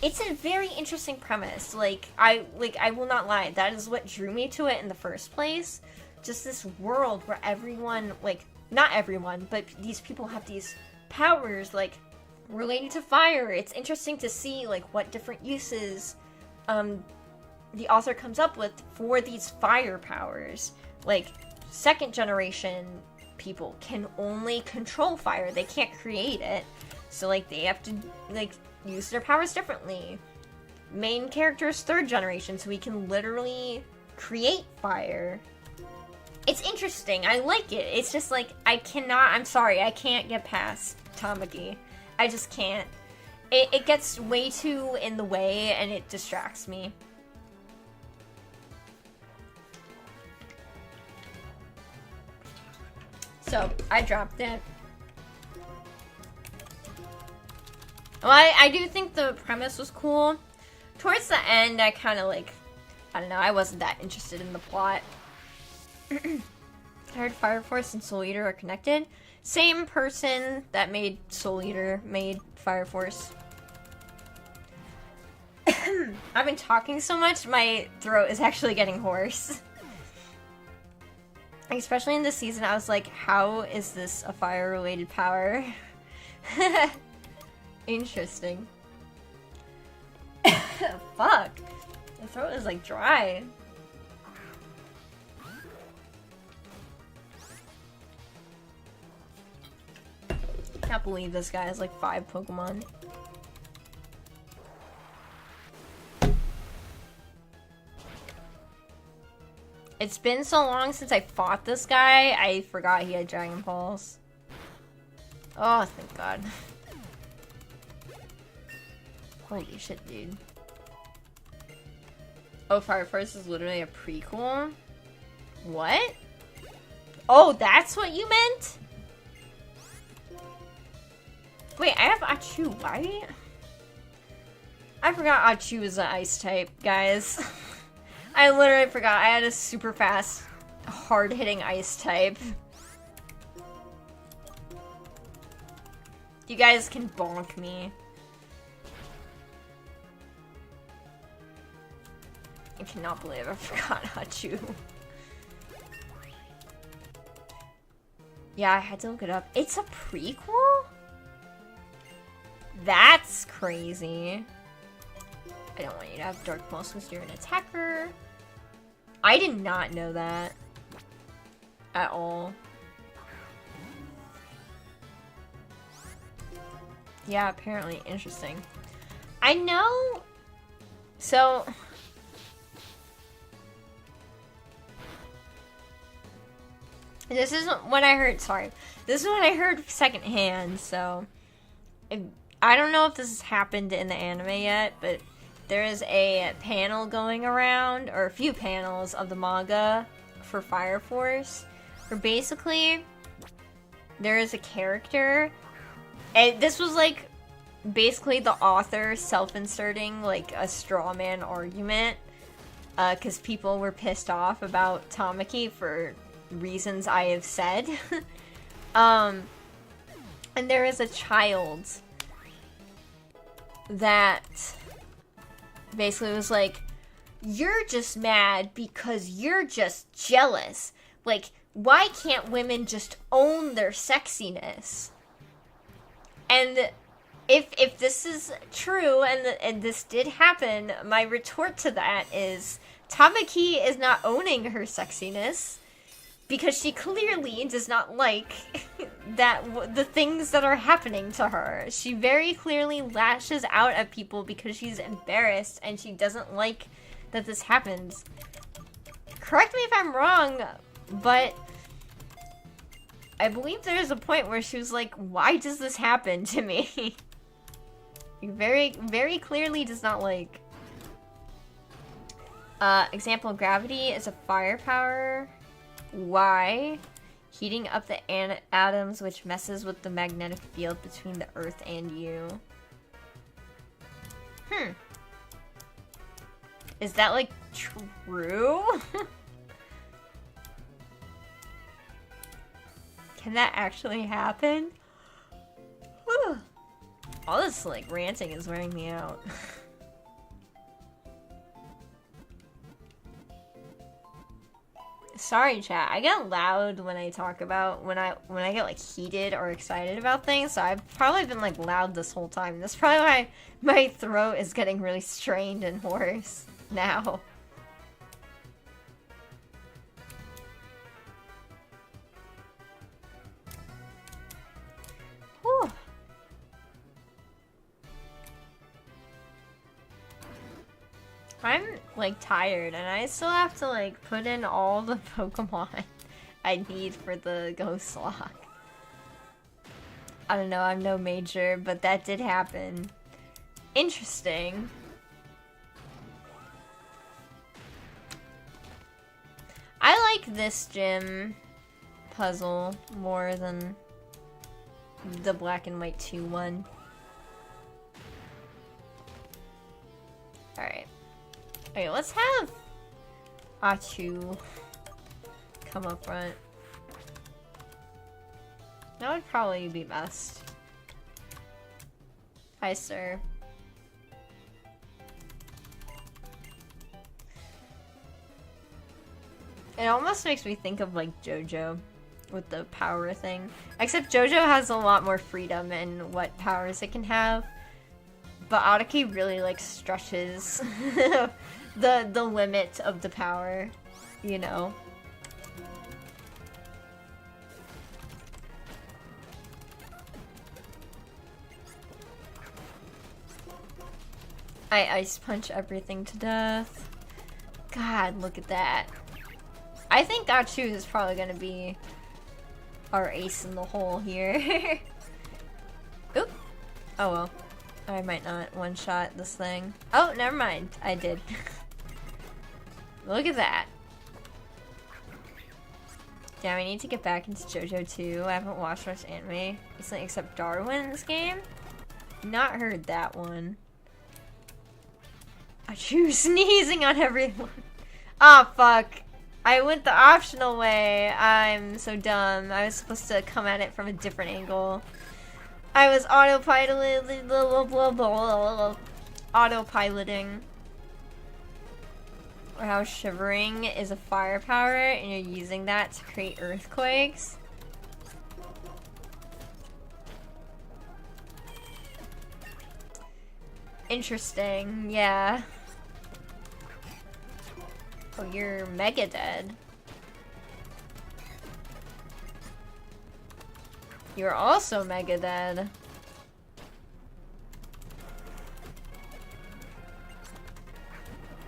it's a very interesting premise. Like I will not lie, that is what drew me to it in the first place. Just this world where everyone, like, not everyone, but these people have these powers, like, related to fire. It's interesting to see, like, what different uses the author comes up with for these fire powers. Like, second generation people can only control fire. They can't create it. So, like, they have to, like, use their powers differently. Main character is third generation, so he can literally create fire. It's interesting. I like it. It's just, like, I'm sorry, I can't get past Tamaki. I just can't. It gets way too in the way, and it distracts me. So, I dropped it. Well, I do think the premise was cool. Towards the end, I kind of, like, I don't know, I wasn't that interested in the plot. I heard Fire Force and Soul Eater are connected. Same person that made Soul Eater made Fire Force. I've been talking so much, my throat is actually getting hoarse. Especially in this season, I was like, how is this a fire-related power? Interesting. Fuck. My throat is, like, dry. Can't believe this guy has, like, 5 Pokemon. It's been so long since I fought this guy, I forgot he had Dragon Balls. Oh, thank God. Holy shit, dude. Oh, Fire Force is literally a prequel? What? Oh, that's what you meant? Wait, I have Achu, why? I forgot Achu is an ice type, guys. I literally forgot. I had a super fast, hard-hitting ice type. You guys can bonk me. I cannot believe I forgot Hachu. Yeah, I had to look it up. It's a prequel? That's crazy. I don't want you to have Dark Pulse because you're an attacker. I did not know that. At all. Yeah, apparently. Interesting. I know... So... This isn't what I heard, sorry. This is what I heard secondhand, so... I don't know if this has happened in the anime yet, but there is a panel going around, or a few panels of the manga for Fire Force, where basically there is a character, and this was like basically the author self-inserting like a straw man argument, because people were pissed off about Tamaki for reasons I have said. And there is a child that basically was like, you're just mad because you're just jealous. Like, why can't women just own their sexiness? And if this is true and this did happen, my retort to that is Tamaki is not owning her sexiness because she clearly does not like the things that are happening to her. She very clearly lashes out at people because she's embarrassed and she doesn't like that this happens. Correct me if I'm wrong, but I believe there's a point where she was like, why does this happen to me? Very, very clearly does not like. Example, gravity is a firepower. Why? Heating up the atoms, which messes with the magnetic field between the Earth and you. Is that, like, true? Can that actually happen? Whew. All this, like, ranting is wearing me out. Sorry, chat. I get loud when I talk about when I get like heated or excited about things. So I've probably been like loud this whole time. That's probably why my throat is getting really strained and hoarse now. Whew. I'm like tired and I still have to like put in all the Pokemon I need for the Ghost Lock. I don't know, I'm no major, but that did happen. Interesting. I like this gym puzzle more than the black and white 2 one. Alright. Okay, let's have Achu come up front. That would probably be best. Hi, sir. It almost makes me think of like JoJo with the power thing. Except JoJo has a lot more freedom in what powers it can have. But Araki really like stretches the limit of the power, you know. I ice punch everything to death. God, look at that. I think Achu is probably gonna be our ace in the hole here. Oop. Oh well. I might not one-shot this thing. Oh, never mind. I did. Look at that. Yeah, we need to get back into JoJo too. I haven't watched much anime recently except Darwin in this game. Not heard that one. Achu sneezing on everyone. Ah, oh, fuck. I went the optional way. I'm so dumb. I was supposed to come at it from a different angle. I was autopiloting. Or how shivering is a fire power and you're using that to create earthquakes. Interesting, yeah. Oh, you're mega dead. You're also mega dead.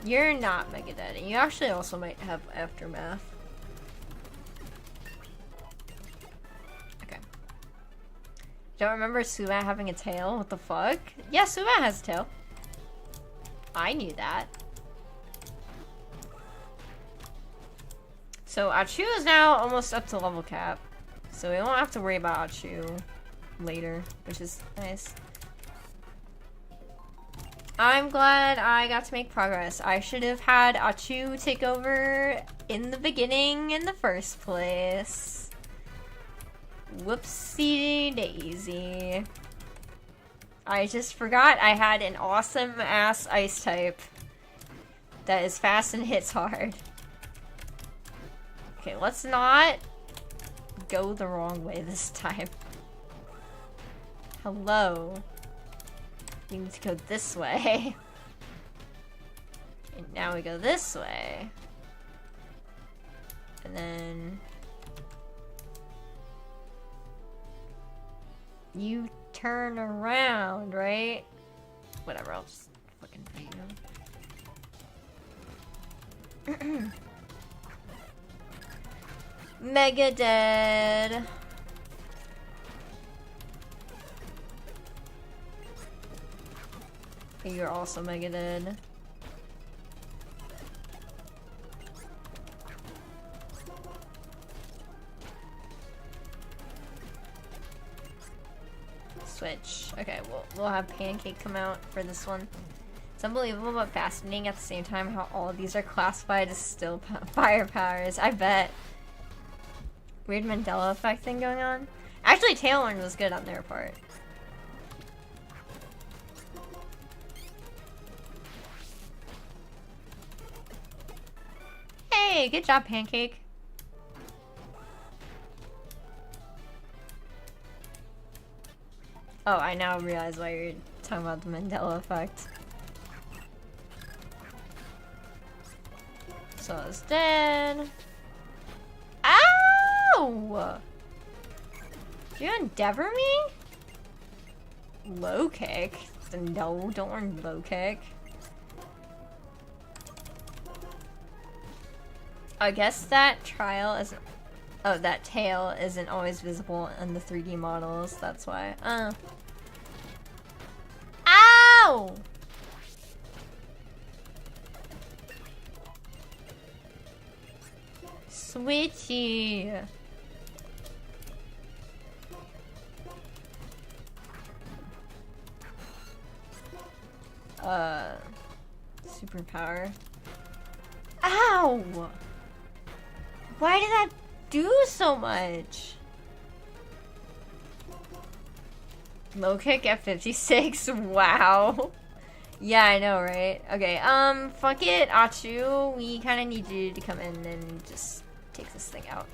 You're not mega dead. And you actually also might have aftermath. Okay. Don't remember Sumat having a tail? What the fuck? Yeah, Sumat has a tail. I knew that. So Achu is now almost up to level cap. So we won't have to worry about Achu later, which is nice. I'm glad I got to make progress. I should have had Achu take over in the beginning in the first place. Whoopsie daisy. I just forgot I had an awesome ass ice type that is fast and hits hard. Okay, let's not go the wrong way this time. Hello. You need to go this way. And now we go this way. And then you turn around, right? Whatever, I'll just fucking beat you. Mega dead. You're also mega dead. Switch. Okay, we'll have Pancake come out for this one. It's unbelievable but fascinating at the same time how all of these are classified as still fire powers. I bet. Weird Mandela effect thing going on. Actually, Tailwind was good on their part. Hey, good job, Pancake. Oh, I now realize why you're talking about the Mandela effect. So it's dead. Ow! Did you endeavor me? Low kick? No, don't learn low kick. I guess that trial isn't. Oh, that tail isn't always visible in the 3D models. That's why. Ow! Switchy. Superpower. Ow! Why did that do so much? Low kick at 56. Wow. Yeah, I know, right? Okay, fuck it, Achu. We kind of need you to come in and just take this thing out.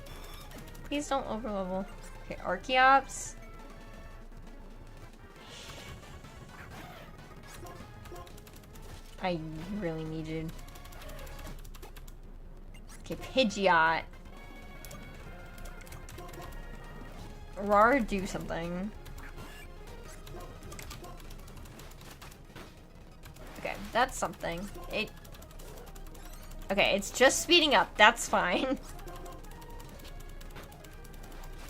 Please don't overlevel. Okay, Archeops. I really need you. Okay, Pidgeot. Rar, do something. Okay, that's something. Okay, it's just speeding up. That's fine.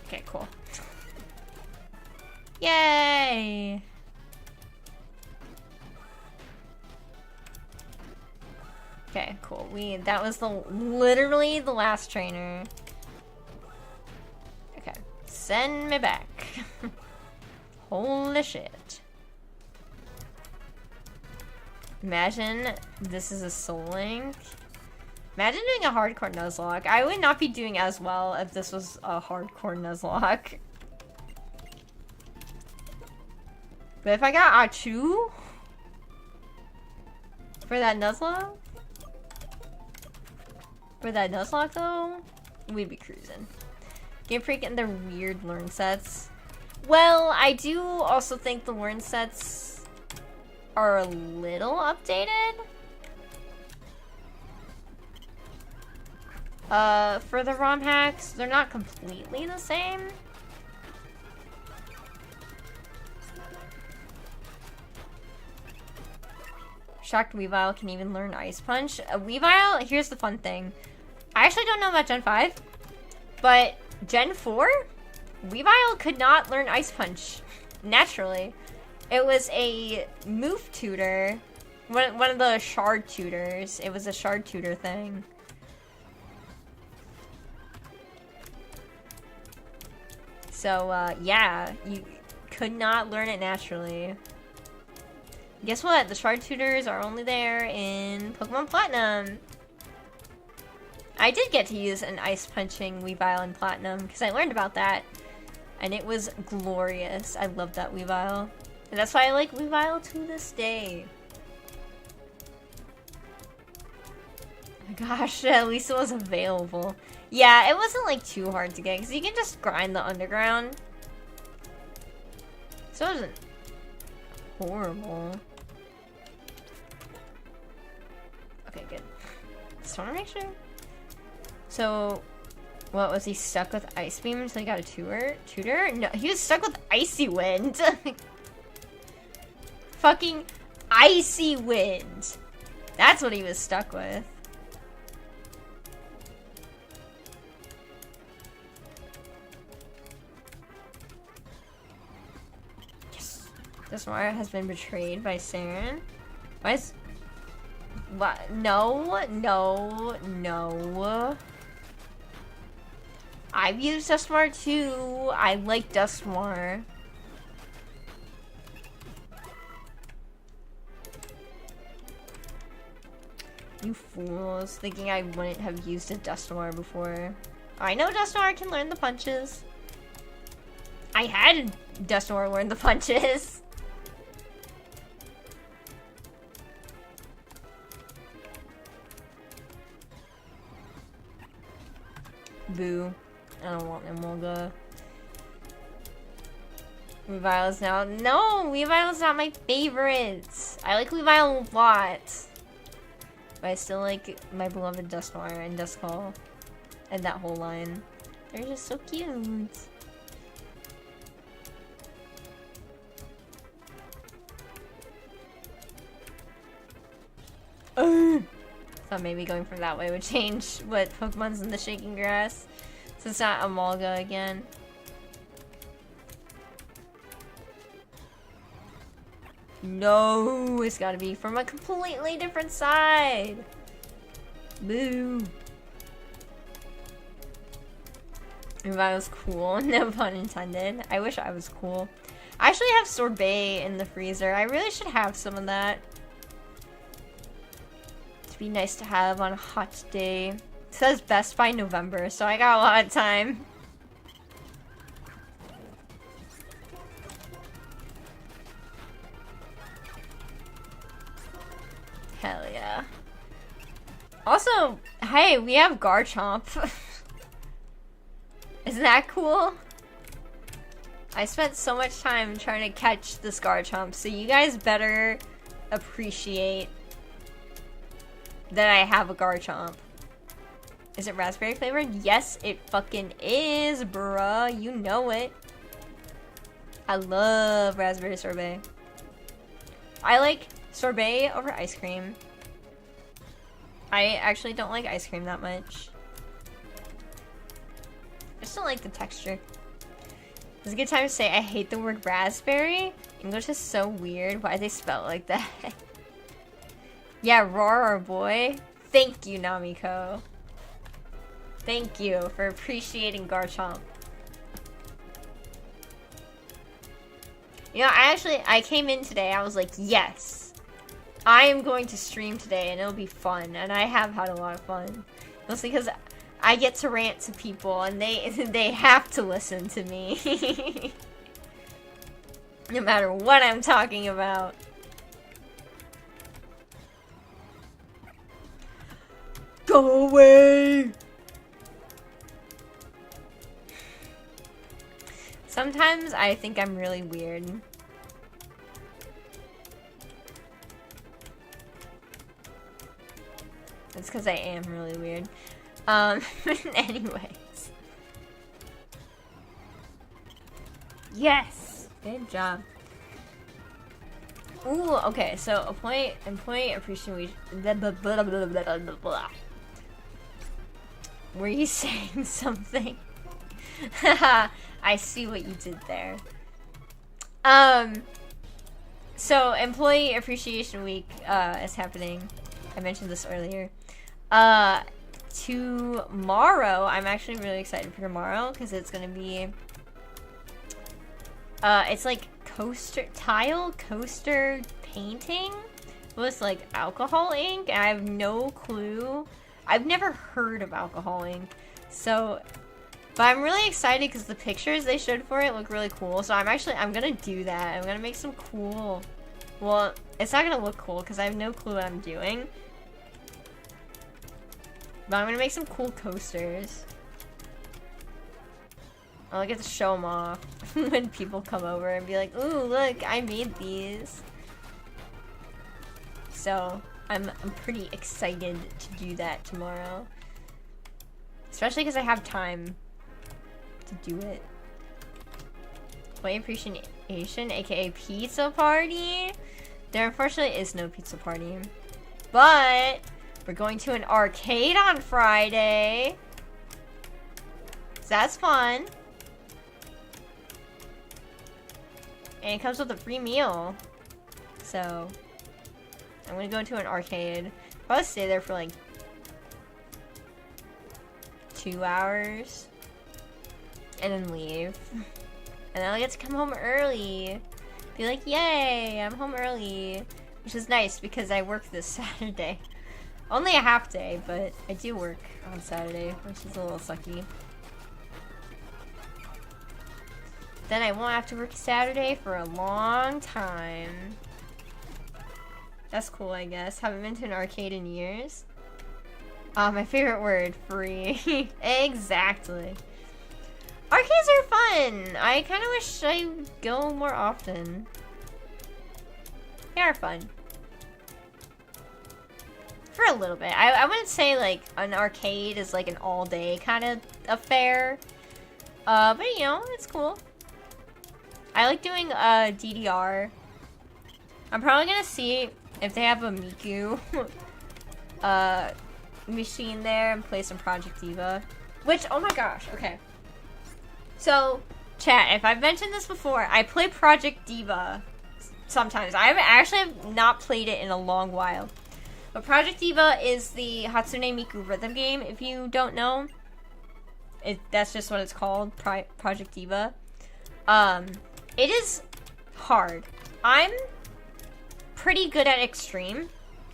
Okay, cool. Yay! Okay, cool. That was literally the last trainer. Okay, send me back. Holy shit. Imagine this is a Soul Link. Imagine doing a hardcore Nuzlocke. I would not be doing as well if this was a hardcore Nuzlocke. But if I got Achu for that Nuzlocke, though, we'd be cruising. Game Freak and their weird learn sets. Well, I do also think the learn sets are a little updated. For the ROM hacks, they're not completely the same. Shocked Weavile can even learn Ice Punch. Weavile, here's the fun thing. I actually don't know about Gen 5, but Gen 4, Weavile could not learn Ice Punch naturally. It was a move tutor, one of the shard tutors. It was a shard tutor thing. So, yeah, you could not learn it naturally. Guess what? The shard tutors are only there in Pokemon Platinum. I did get to use an ice punching Weavile in Platinum because I learned about that. And it was glorious. I love that Weavile. And that's why I like Weavile to this day. Oh my gosh, at least it was available. Yeah, it wasn't like too hard to get because you can just grind the underground. So it wasn't horrible. Okay, good. Just want to make sure. So, what, was he stuck with Ice Beam until he got a tutor? No, he was stuck with Icy Wind. Fucking Icy Wind. That's what he was stuck with. Yes. Desmara has been betrayed by Saren. Why is... What? No, no, no. I've used Duskmar too. I like Duskmar. You fools, thinking I wouldn't have used a Duskmar before. I know Duskmar can learn the punches. I had Duskmar learn the punches. Boo. I don't want Emolga. Weavile's now. No, Weavile's not my favorite. I like Weavile a lot. But I still like my beloved Dusknoir and Duskull. And that whole line. They're just so cute. Thought maybe going from that way would change what Pokemon's in the shaking grass. So it's not Amalga again. No, it's gotta be from a completely different side. Boo. If I was cool, no pun intended. I wish I was cool. I actually have sorbet in the freezer. I really should have some of that. To be nice to have on a hot day. It says best by November, so I got a lot of time. Hell yeah. Also, hey, we have Garchomp. Isn't that cool? I spent so much time trying to catch this Garchomp, so you guys better appreciate that I have a Garchomp. Is it raspberry flavored? Yes, it fucking is, bruh. You know it. I love raspberry sorbet. I like sorbet over ice cream. I actually don't like ice cream that much. I just don't like the texture. It's a good time to say I hate the word raspberry. English is so weird. Why they spell it like that? Yeah, roar, boy. Thank you, Namiko. Thank you for appreciating Garchomp. You know, I came in today, I was like, yes. I am going to stream today and it'll be fun. And I have had a lot of fun. Mostly because I get to rant to people and they have to listen to me. No matter what I'm talking about. Go away! Sometimes I think I'm really weird. It's because I am really weird. Anyways. Yes! Good job. Ooh, okay, so employee appreciation. Were you saying something? Haha, I see what you did there. So Employee Appreciation Week is happening. I mentioned this earlier. Tomorrow, I'm actually really excited for tomorrow because it's gonna be it's like tile coaster painting with like alcohol ink, and I have no clue. I've never heard of alcohol ink, so but I'm really excited because the pictures they showed for it look really cool. So I'm gonna do that. I'm gonna make some cool, well, it's not gonna look cool because I have no clue what I'm doing, but I'm gonna make some cool coasters. I'll get to show them off when people come over and be like, ooh, look, I made these. So I'm pretty excited to do that tomorrow. Especially because I have time to do it. Employee appreciation, aka pizza party. There unfortunately is no pizza party. But we're going to an arcade on Friday. So that's fun. And it comes with a free meal. So I'm gonna go to an arcade. Probably stay there for like 2 hours. And then leave. And then I'll get to come home early. Be like, yay, I'm home early. Which is nice because I work this Saturday. Only a half day, but I do work on Saturday, which is a little sucky. Then I won't have to work Saturday for a long time. That's cool, I guess. Haven't been to an arcade in years. My favorite word, free. Exactly. Arcades are fun. I kind of wish I go more often. They are fun. For a little bit. I wouldn't say like an arcade is like an all day kind of affair. But you know, it's cool. I like doing DDR. I'm probably gonna see if they have a Miku machine there and play some Project Diva. Which, oh my gosh, okay. So, chat, if I've mentioned this before, I play Project Diva sometimes. I have not played it in a long while. But Project Diva is the Hatsune Miku rhythm game, if you don't know. That's just what it's called, Project Diva. It is hard. I'm pretty good at Extreme.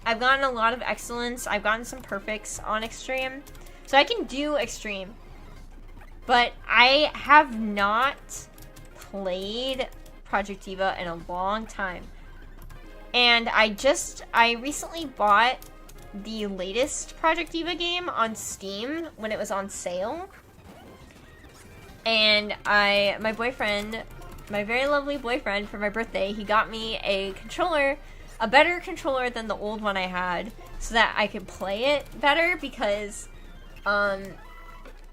I've gotten a lot of excellence. I've gotten some perfects on Extreme. So I can do Extreme. But I have not played Project Diva in a long time. And I recently bought the latest Project Diva game on Steam when it was on sale. And my boyfriend, my very lovely boyfriend, for my birthday, he got me a controller, a better controller than the old one I had, so that I could play it better, because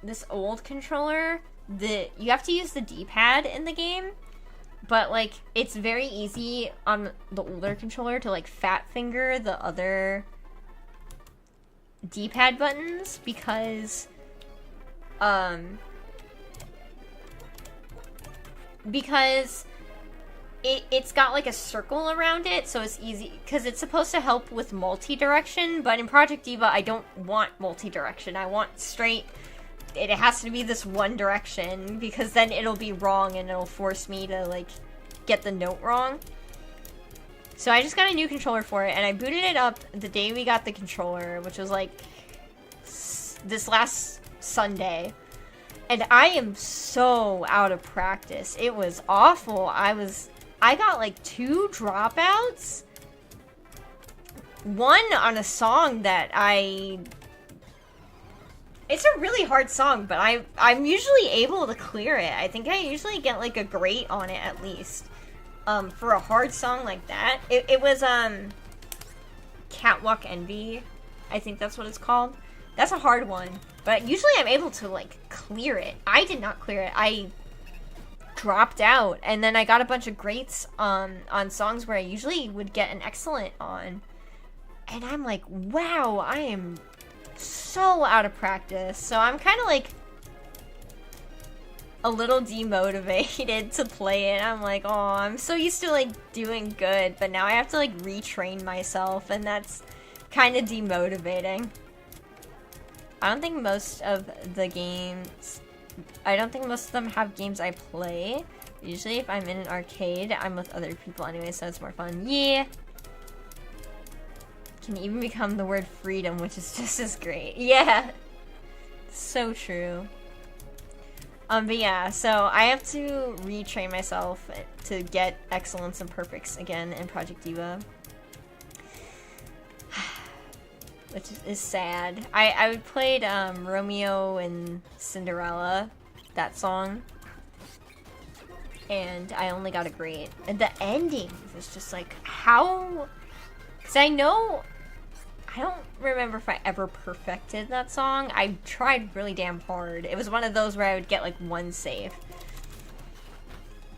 this old controller, you have to use the D-pad in the game. But, like, it's very easy on the older controller to, like, fat finger the other D-pad buttons because it's got, like, a circle around it, so it's easy, because it's supposed to help with multi-direction, but in Project Diva, I don't want multi-direction. I want straight... It has to be this one direction, because then it'll be wrong and it'll force me to, like, get the note wrong. So I just got a new controller for it, and I booted it up the day we got the controller, which was, like, this last Sunday. And I am so out of practice. It was awful. I got, like, 2 dropouts. One on a song that it's a really hard song, but I'm usually able to clear it. I think I usually get, like, a grade on it at least. For a hard song like that. It was, Catwalk Envy. I think that's what it's called. That's a hard one. But usually I'm able to, like, clear it. I did not clear it. I dropped out. And then I got a bunch of greats on songs where I usually would get an excellent on. And I'm like, wow, I am so out of practice. So I'm kind of like a little demotivated to play it. I'm like, oh, I'm so used to like doing good, but now I have to like retrain myself, and that's kind of demotivating. I don't think most of the games, I don't think most of them have games I play. Usually if I'm in an arcade, I'm with other people anyway, so it's more fun. Yeah. Can even become the word freedom, which is just as great. Yeah. So true. But yeah, so I have to retrain myself to get excellence and perfects again in Project Diva. Which is sad. I played Romeo and Cinderella, that song. And I only got a grade. And the ending was just like, how... Because I don't remember if I ever perfected that song. I tried really damn hard. It was one of those where I would get like 1 save.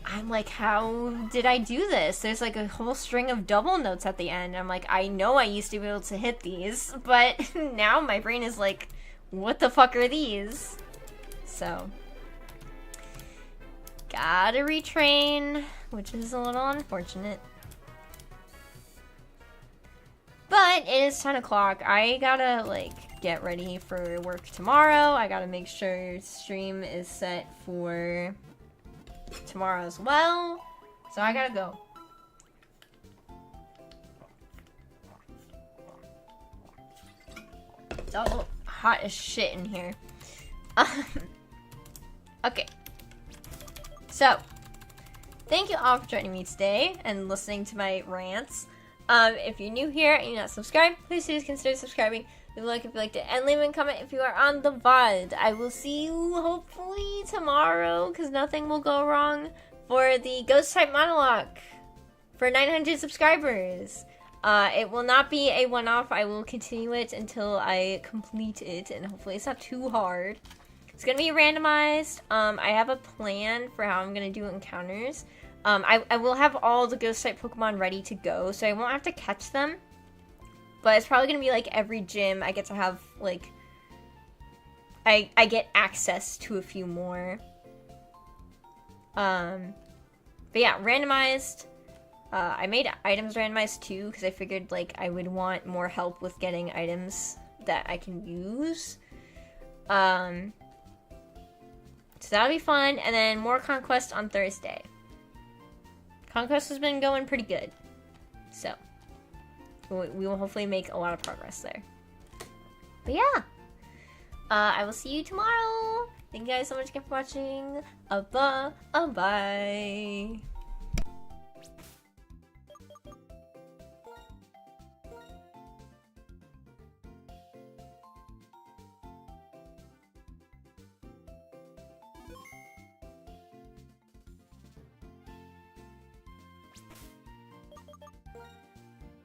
I'm like, how did I do this? There's like a whole string of double notes at the end. I'm like, I know I used to be able to hit these, but now my brain is like, what the fuck are these? So, gotta retrain, which is a little unfortunate. But it is 10 o'clock. I gotta, like, get ready for work tomorrow. I gotta make sure stream is set for tomorrow as well. So I gotta go. It's all hot as shit in here. Okay. So, thank you all for joining me today and listening to my rants. If you're new here and you're not subscribed, please consider subscribing. leave a like if you liked it, and leave a comment if you are on the VOD. I will see you hopefully tomorrow, because nothing will go wrong, for the ghost type monologue for 900 subscribers. It will not be a one-off. I will continue it until I complete it, and hopefully it's not too hard. It's gonna be randomized. I have a plan for how I'm gonna do encounters. I will have all the ghost type Pokemon ready to go, so I won't have to catch them. But it's probably gonna be like every gym I get to have, like, I get access to a few more. But yeah, randomized. I made items randomized too, because I figured, like, I would want more help with getting items that I can use. So that'll be fun, and then more Conquest on Thursday. Conquest has been going pretty good, so we will hopefully make a lot of progress there. But yeah, I will see you tomorrow. Thank you guys so much again for watching. Bye.